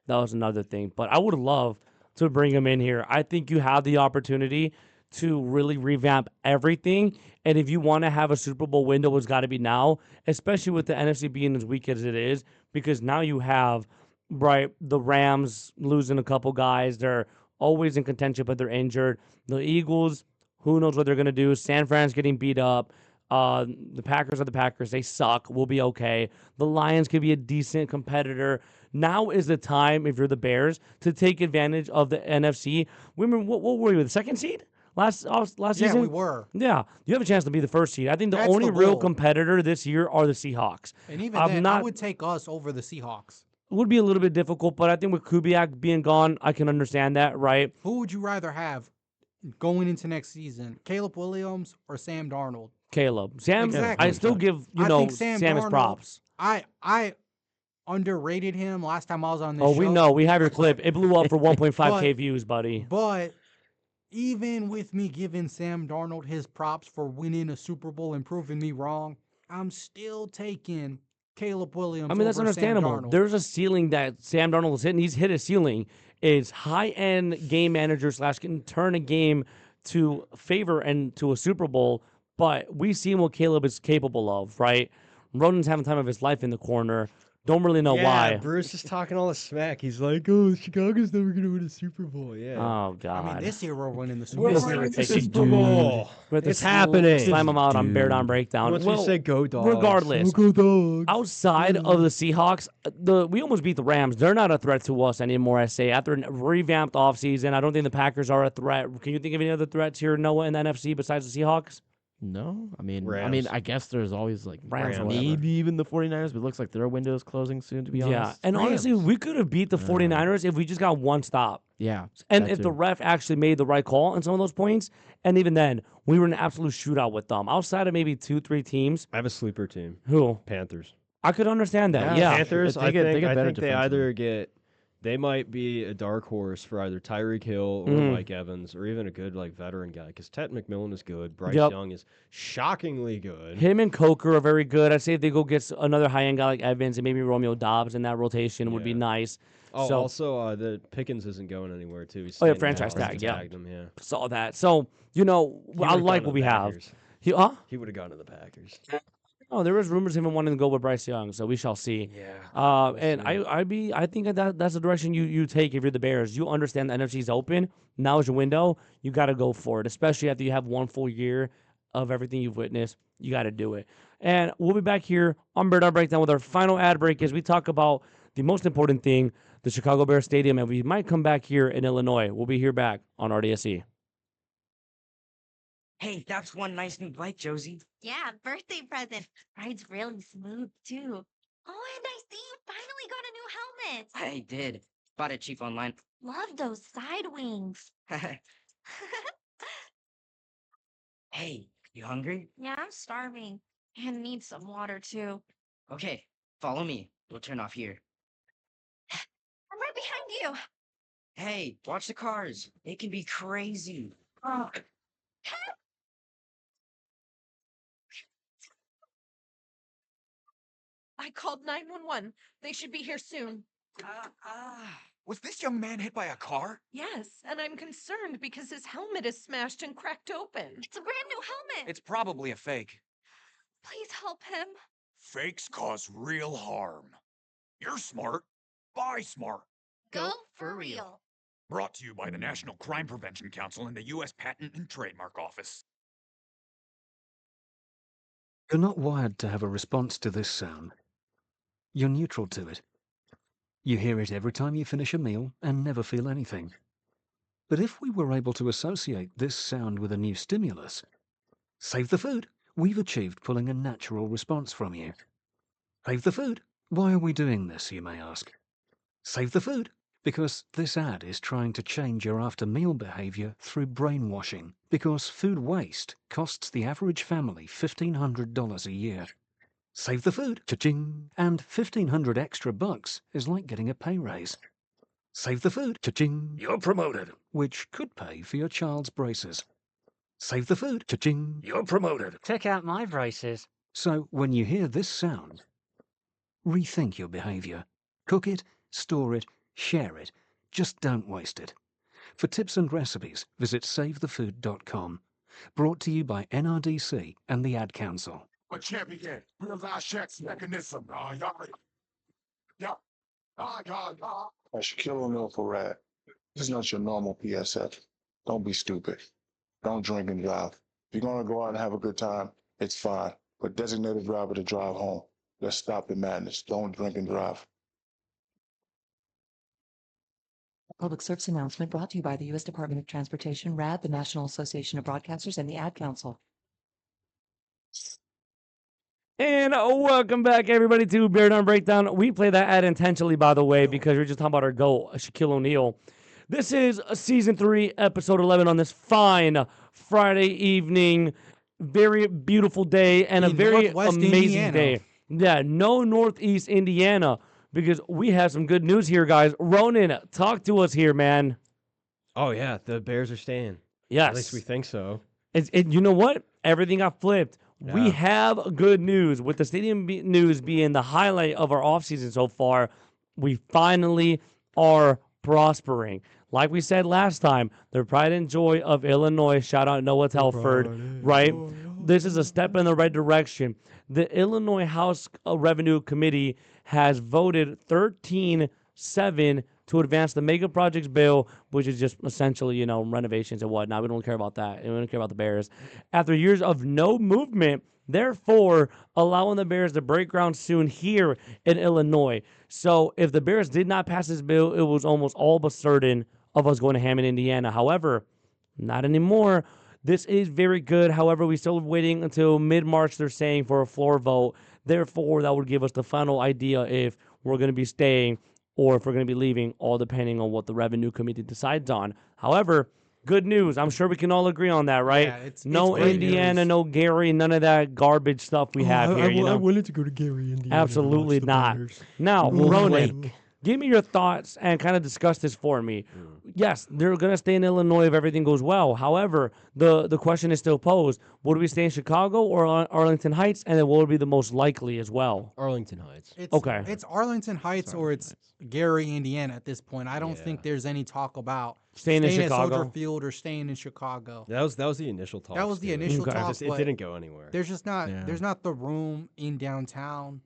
that was another thing. But I would love to bring him in here. I think you have the opportunity to really revamp everything. And if you want to have a Super Bowl window, it's got to be now, especially with the NFC being as weak as it is, because now you have, the Rams losing a couple guys. They're always in contention, but they're injured. The Eagles, who knows what they're going to do. San Fran's getting beat up. The Packers are the Packers. They suck. We'll be okay. The Lions could be a decent competitor. Now is the time, if you're the Bears, to take advantage of the NFC. Women, what were we with? Second seed? Last season? Yeah, we were. Yeah. You have a chance to be the first seed. I think the That's only the real goal. competitor this year are the Seahawks. And even then, I would take us over the Seahawks. It would be a little bit difficult, but I think with Kubiak being gone, I can understand that, right? Who would you rather have going into next season, Caleb Williams or Sam Darnold? Caleb. Sam, Exactly. I still give, I think Sam his Darnold- props. I underrated him last time I was on this Oh, show. we know. We have your clip. It blew up for 1.5K But- views, buddy. But even with me giving Sam Darnold his props for winning a Super Bowl and proving me wrong, I'm still taking Caleb Williams. I mean, that's over understandable. Sam Darnold. There's a ceiling that Sam Darnold is hitting. He's hit a ceiling. Is high-end game manager / can turn a game to favor and to a Super Bowl, but we've seen what Caleb is capable of, right? Ronan's having time of his life in the corner. Don't really know why. Bruce is talking all the smack. He's like, "Oh, Chicago's never gonna win a Super Bowl." Yeah. Oh God! I mean, this year we're winning the Super We're Bowl. winning the Taking Super Bowl. But It's happening. Slam them out on Bear Down Breakdown. Once we say go dogs. Regardless, Go dogs. outside of the Seahawks, we almost beat the Rams. They're not a threat to us anymore, I say. After a revamped offseason, I don't think the Packers are a threat. Can you think of any other threats here, Noah, in the NFC besides the Seahawks? No, I mean, Rams. I guess there's always like Rams or whatever. maybe even the 49ers, but it looks like their window is closing soon. To be honest, Yeah, and honestly, we could have beat the 49ers if we just got one stop. Yeah, And that if too. the ref actually made the right call on some of those points, and even then, we were in an absolute shootout with them. Outside of maybe 2-3 teams, I have a sleeper team. who Panthers. I could understand that. Yeah, Panthers. They I get think better they either get. They might be a dark horse for either Tyreek Hill or Mike Evans, or even a good veteran guy. Because Ted McMillan is good. Bryce Young is shockingly good. Him and Coker are very good. I'd say if they go get another high-end guy like Evans and maybe Romeo Dobbs in that rotation would be nice. Oh, So- also the Pickens isn't going anywhere too. He's Oh, yeah, staying in franchise Dallas. tag, They yeah. tagged him, yeah. Saw that. So, He I would've like gone what to we the have. Packers. He would have gone to the Packers. Oh, there was rumors of him wanting to go with Bryce Young, so we shall see. Yeah. And I think that's the direction you take if you're the Bears. You understand the NFC's open. Now is your window. You got to go for it, especially after you have one full year of everything you've witnessed. You got to do it. And we'll be back here on Bear Down Breakdown with our final ad break as we talk about the most important thing, the Chicago Bears Stadium, and we might come back here in Illinois. We'll be here back on RDSE. Hey, that's one nice new bike, Josie. Yeah, birthday present. Rides really smooth too. Oh, and I see you finally got a new helmet. I did. Bought it cheap online. Love those side wings. Hey, you hungry? Yeah, I'm starving and need some water too. Okay, follow me. We'll turn off here. I'm right behind you. Hey, watch the cars. They can be crazy. I called 911. They should be here soon. Was this young man hit by a car? Yes, and I'm concerned because his helmet is smashed and cracked open. It's a brand new helmet. It's probably a fake. Please help him. Fakes cause real harm. You're smart. Buy smart. Go for real. Brought to you by the National Crime Prevention Council and the U.S. Patent and Trademark Office. You're not wired to have a response to this sound. You're neutral to it. You hear it every time you finish a meal and never feel anything. But if we were able to associate this sound with a new stimulus, save the food, we've achieved pulling a natural response from you. Save the food? Why are we doing this, you may ask? Save the food? Because this ad is trying to change your after-meal behavior through brainwashing. Because food waste costs the average family $1,500 a year. Save the food, cha-ching, and 1,500 extra bucks is like getting a pay raise. Save the food, cha-ching, you're promoted, which could pay for your child's braces. Save the food, cha-ching, you're promoted. Check out my braces. So when you hear this sound, rethink your behavior. Cook it, store it, share it. Just don't waste it. For tips and recipes, visit savethefood.com. Brought to you by NRDC and the Ad Council. A champion, realize checks mechanism. Yeah. Shaquille O'Neal for Rad. This is not your normal PSF. Don't be stupid. Don't drink and drive. If you're gonna go out and have a good time, it's fine. But designate a driver to drive home. Let's stop the madness. Don't drink and drive. Public service announcement brought to you by the U.S. Department of Transportation, RAD, the National Association of Broadcasters, and the Ad Council. And welcome back, everybody, to Bear Down Breakdown. We play that ad intentionally, by the way, because we're just talking about our GOAT, Shaquille O'Neal. This is Season 3, Episode 11 on this fine Friday evening. Very beautiful day and a In very Northwest amazing Indiana. day. Yeah, no Northeast Indiana, because we have some good news here, guys. Ronan, talk to us here, man. Oh yeah, the Bears are staying. Yes. At least we think so. You know what? Everything got flipped. We Yeah. have good news. With the stadium news being the highlight of our offseason so far, we finally are prospering. Like we said last time, the pride and joy of Illinois. Shout out Noah Telford, right? This is a step in the right direction. The Illinois House Revenue Committee has voted 13-7 to advance the mega projects bill, which is just essentially, renovations and whatnot. We don't care about that. We don't care about the Bears. After years of no movement, therefore allowing the Bears to break ground soon here in Illinois. So if the Bears did not pass this bill, it was almost all but certain of us going to Hammond, Indiana. However, not anymore. This is very good. However, we still waiting until mid-March, they're saying, for a floor vote. Therefore, that would give us the final idea if we're going to be staying or if we're going to be leaving, all depending on what the revenue committee decides on. However, good news. I'm sure we can all agree on that, right? Yeah, it's No great Indiana, news. no Gary, none of that garbage stuff we have here. I wanted to go to Gary, Indiana. Absolutely not. Now, Ronan, give me your thoughts and kind of discuss this for me. Yes, they're going to stay in Illinois if everything goes well. However, the question is still posed. Would we stay in Chicago or Arlington Heights? And then what would be the most likely as well? Arlington Heights. Okay. It's Arlington Heights or it's Gary, Indiana at this point. I don't think there's any talk about Staying in at Chicago? Soldier Field or staying in Chicago. That was the initial talk. That was the initial talk. It but didn't go anywhere. There's just not there's not the room in downtown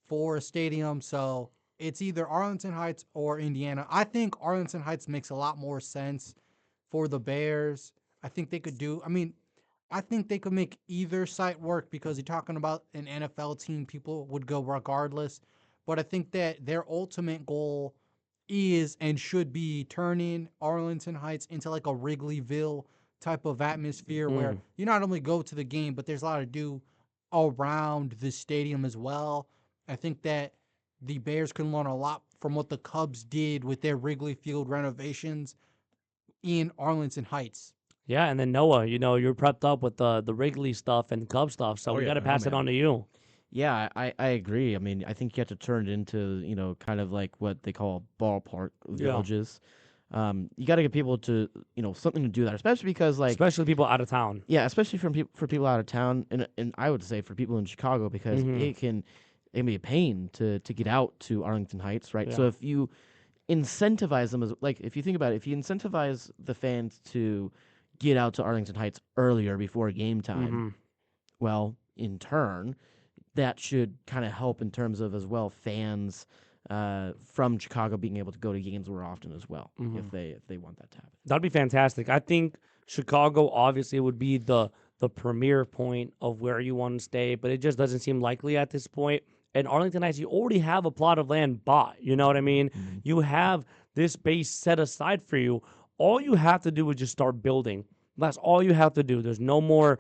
for a stadium, so it's either Arlington Heights or Indiana. I think Arlington Heights makes a lot more sense for the Bears. I think they could do. I mean, I think they could make either site work because you're talking about an NFL team. People would go regardless, but I think that their ultimate goal is and should be turning Arlington Heights into like a Wrigleyville type of atmosphere where you not only go to the game, but there's a lot to do around the stadium as well. I think that the Bears can learn a lot from what the Cubs did with their Wrigley Field renovations in Arlington Heights. Yeah, and then Noah, you're prepped up with the Wrigley stuff and Cub stuff, so we got to pass it on to you. Yeah, I agree. I mean, I think you have to turn it into, kind of like what they call ballpark villages. You got to get people to, something to do that, especially because especially people out of town. Yeah, especially for people out of town, and I would say for people in Chicago because it can be a pain to get out to Arlington Heights, right? Yeah. So if you incentivize them if you think about it, if you incentivize the fans to get out to Arlington Heights earlier before game time, well, in turn, that should kind of help in terms of as well fans from Chicago being able to go to games more often as well if they want that to happen. That'd be fantastic. I think Chicago obviously would be the premier point of where you want to stay, but it just doesn't seem likely at this point. And Arlington Heights, you already have a plot of land bought. You know what I mean? You have this space set aside for you. All you have to do is just start building. That's all you have to do. There's no more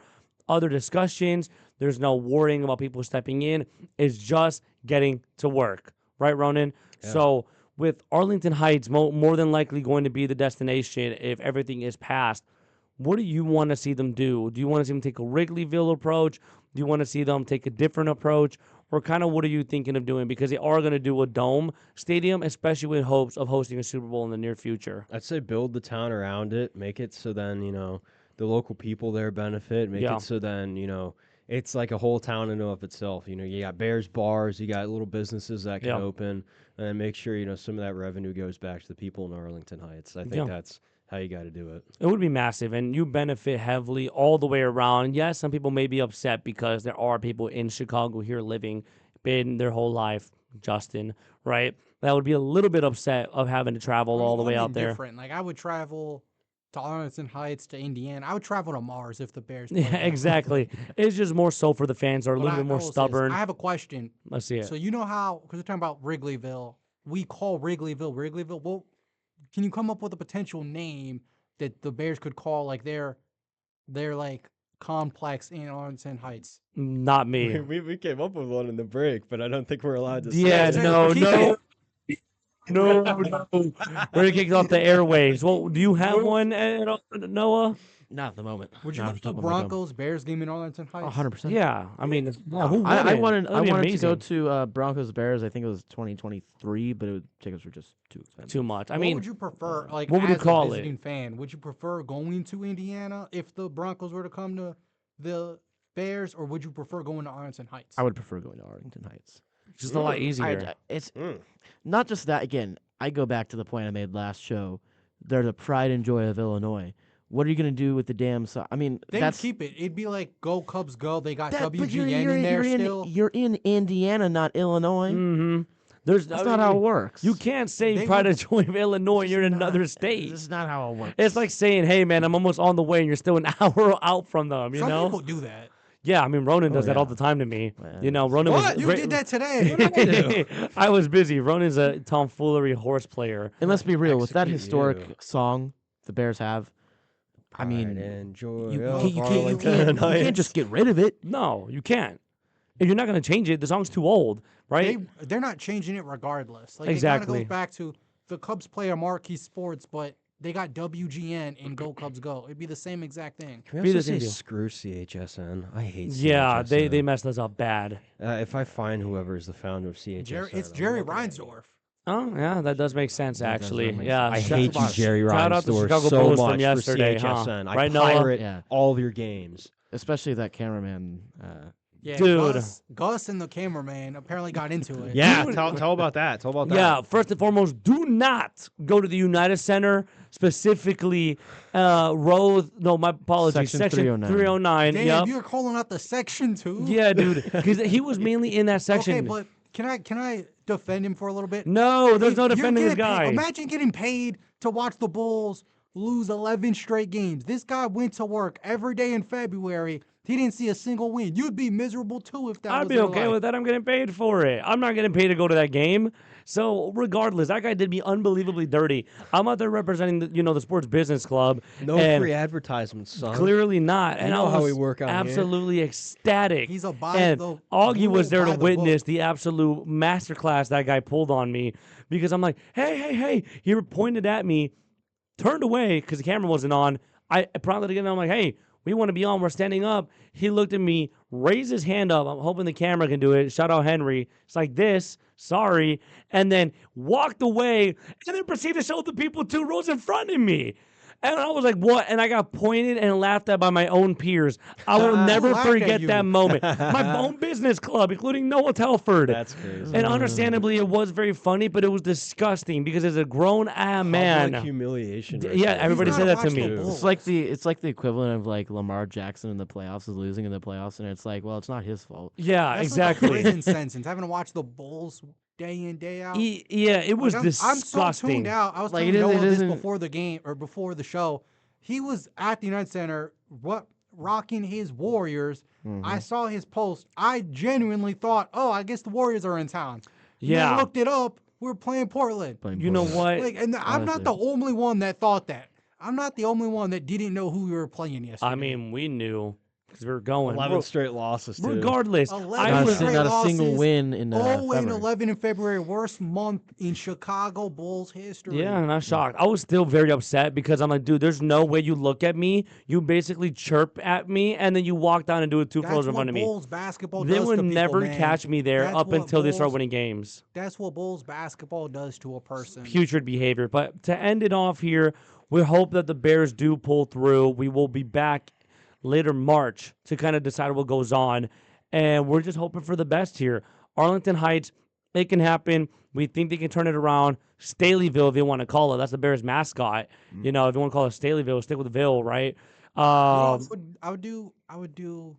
other discussions. There's no worrying about people stepping in. It's just getting to work. Right, Ronan? Yeah. So with Arlington Heights more than likely going to be the destination if everything is passed, what do you want to see them do? Do you want to see them take a Wrigleyville approach? Do you want to see them take a different approach? Or kind of what are you thinking of doing? Because they are going to do a dome stadium, especially with hopes of hosting a Super Bowl in the near future. I'd say build the town around it, make it so then, the local people there benefit, make it so then, it's like a whole town in and of itself. You got Bears bars, you got little businesses that can open, and make sure, some of that revenue goes back to the people in Arlington Heights. I think that's how you got to do it. It would be massive, and you benefit heavily all the way around. Yes, some people may be upset because there are people in Chicago here living, been their whole life, Justin, right? That would be a little bit upset of having to travel all the way out there. Different. Like I would travel to Arlington Heights to Indiana. I would travel to Mars if the Bears. Yeah, exactly. It's just more so for the fans that are a little bit more I will say this, stubborn. I have a question. Let's see it. So you know how, because we're talking about Wrigleyville, we call Wrigleyville. Well, can you come up with a potential name that the Bears could call like their like complex in Arlington Heights? Not me. We came up with one in the break, but I don't think we're allowed to say Yeah, it. no. No. We're kicked off the airwaves. Well, do you have one, Noah? Not at the moment. Would you Not look off at the the top of my dome. Broncos Bears game in Arlington Heights? 100%. Yeah, I mean, who I wouldn't? That'd be wanted to go amazing. to Broncos Bears. I think it was 2023, but tickets were just too expensive. Too much. I What mean, would you prefer? Like, what would you as call a it? visiting fan, would you prefer going to Indiana if the Broncos were to come to the Bears, or would you prefer going to Arlington Heights? I would prefer going to Arlington Heights. Just a lot easier. It's not just that. Again, I go back to the point I made last show. They're the pride and joy of Illinois. What are you going to do with the damn? I mean, They would that's keep it. It'd be like "Go Cubs, go." They got that. But WGN in there still. you're in Indiana, not Illinois. Mm-hmm. That's not how it works. You can't say They pride would- and joy of Illinois. You're in another state. This is not how it works. It's like saying, "Hey, man, I'm almost on the way," and you're still an hour out from them. You Some know? people do that. Yeah, I mean, Ronan does that all yeah. the time to me. You know, Ronan What? was You did that today. I was busy. Ronan's a tomfoolery horse player. And let's be real, with that Execute historic you. song the Bears have, I mean, Pride and joy you of can't Arlington just get rid of it. No, you can't. And you're not going to change it. The song's too old, right? They're not changing it regardless. Like, It Exactly. kind of goes back to the Cubs play a marquee sports, but they got WGN and Go Cubs Go. It'd be the same exact thing. Can we Be also the same say deal. screw CHSN? I hate CHSN. Yeah, they messed us up bad. If I find whoever is the founder of CHSN, It's I'm Jerry looking at Reinsdorf. Oh, yeah, that does make sense, That does actually. make Yeah, I hate you, Jerry Shout out to Reinsdorf, Chicago so Bulls much from yesterday, for huh? CHSN. I Right, Noah? pirate Yeah. all of your games. Especially that cameraman. Yeah, Dude. Gus and the cameraman apparently got into it. Yeah, tell about that. Tell about that. Yeah, first and foremost, do not go to the United Center, specifically my apologies, Section Section 309. Damn, Yep. you're calling out the section too. Yeah, dude, because he was mainly in that section. Okay, but can I defend him for a little bit? No, there's no You're defending this getting guy. Imagine getting paid to watch the Bulls lose 11 straight games. This guy went to work every day in February. He didn't see a single win. You'd be miserable too if that I'd was be your okay life. with that. I'm getting paid for it. I'm not getting paid to go to that game. So regardless, that guy did me unbelievably dirty. I'm out there representing the sports business club. No and free advertisements, son. Clearly not. You And know I how was we work out here. absolutely ecstatic. He's a by and the Augie was rule, there by to the witness book. the absolute masterclass that guy pulled on me because I'm like, hey. He pointed at me, turned away because the camera wasn't on. I prompted again. I'm like, hey, we want to be on. We're standing up. He looked at me, raised his hand up. I'm hoping the camera can do it. Shout out Henry. It's like this. Sorry. And then walked away and then proceeded to show the people 2 rows in front of me. And I was like, what? And I got pointed and laughed at by my own peers. I will never laughed at forget you? that moment. My own business club, including Noah Telford. That's crazy. And understandably, it was very funny, but it was disgusting because as a grown man. Public humiliation. right Yeah, there. everybody He's said gotta that to watch me. the Bulls. It's like the equivalent of like Lamar Jackson in the playoffs is losing in the playoffs, and it's like, well, it's not his fault. Yeah, That's exactly. Like a prison sentence. Having to watch the Bulls day in day out. Yeah, it was Like, I'm so disgusting. tuned out. I was Like, telling it Noah this isn't- before the game or before the show. He was at the United Center, rocking his Warriors. I saw his post. I genuinely thought, oh, I guess the Warriors are in town. And then I Yeah. looked it up. We were playing Portland. You know what? Like, and I'm not the only one that thought that. I'm not the only one that didn't know who we were playing yesterday. I mean, we knew because we were going. 11 straight losses, too. Regardless, 11 I was straight not a single losses, win in 0 and February. 11 in February, worst month in Chicago Bulls history. Yeah, and I'm shocked. I was still very upset because I'm like, dude, there's no way you look at me, you basically chirp at me, and then you walk down and do it 2 That's floors in what front of me. Bulls basketball They does would to people, never man. catch me there That's up what until they start Bulls- winning games. That's what Bulls basketball does to a person. Putrid behavior. But to end it off here, we hope that the Bears do pull through. We will be back later March to kind of decide what goes on. And we're just hoping for the best here. Arlington Heights, it can happen. We think they can turn it around. Staleyville, if you want to call it. That's the Bears mascot. You know, if you want to call it Staleyville, stick with Ville, right? You know, I would do.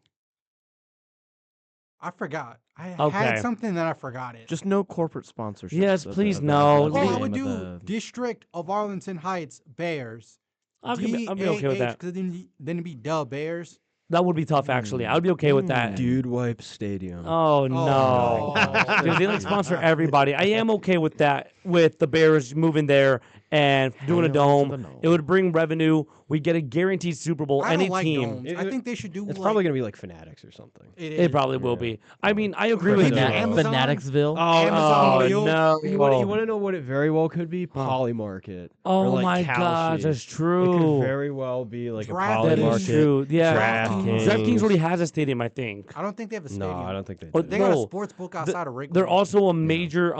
I forgot. I Okay. had something that I forgot it. Just no corporate sponsorship. Yes, please, no. Oh, I would do District of Arlington Heights Bears. I'll be okay with that. Because then it'd be Duh Bears. That would be tough, actually. I would be okay with that. Dude Wipe Stadium. Oh, no. Because they like sponsor everybody. I am okay with that, with the Bears moving there and doing a dome. It would bring revenue. We get a guaranteed Super Bowl. I Any don't like team. domes. I think they should do. It's like, probably going to be like Fanatics or something. It probably will be. I mean, I agree with you. Fanaticsville. Oh, no. You want to know what it very well could be? Poly Market. Oh, or like my Kalshi. gosh, that's It true. could very well be like a Draft Poly That Market. is true. Yeah. DraftKings. DraftKings already has a stadium, I think. I don't think they have a stadium. No, I don't think they Or do. They got a no. sports book outside of Wrigley. They're also a major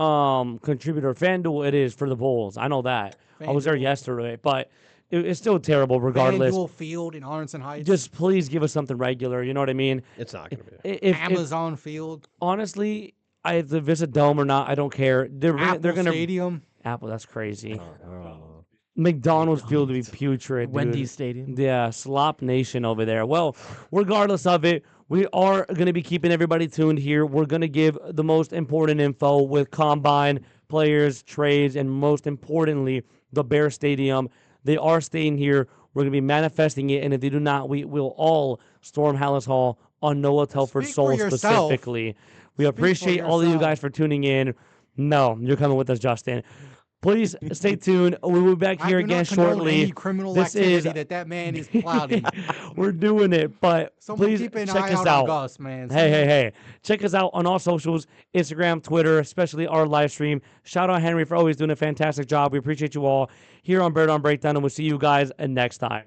contributor. FanDuel, it is for the Bulls. I know that. I was there FanDuel. yesterday, but it's still terrible regardless. FanDuel Field in Arlington Heights. Just please give us something regular. You know what I mean? It's not going to be. If Amazon Field. honestly, if it's a dome or not, I don't care. They're Apple gonna Stadium. Apple, that's crazy. I don't know. McDonald's field to be putrid, dude. Wendy's Stadium. Yeah, slop nation over there. Well, regardless of it, we are going to be keeping everybody tuned here. We're going to give the most important info with combine, players, trades, and most importantly, the Bear Stadium. They are staying here. We're going to be manifesting it, and if they do not, we will all storm Hallis Hall on Noah Telford's Speak for soul yourself. specifically. We appreciate all of you guys for tuning in. No, you're coming with us, Justin. Please stay tuned. We'll be back I here do again not condone shortly. any criminal This activity that man is plotting. We're doing it, but Someone please keep an check eye us out out. on Gus, man. Hey. Check us out on all socials, Instagram, Twitter, especially our live stream. Shout out Henry for always doing a fantastic job. We appreciate you all here on Bird on Breakdown, and we'll see you guys next time.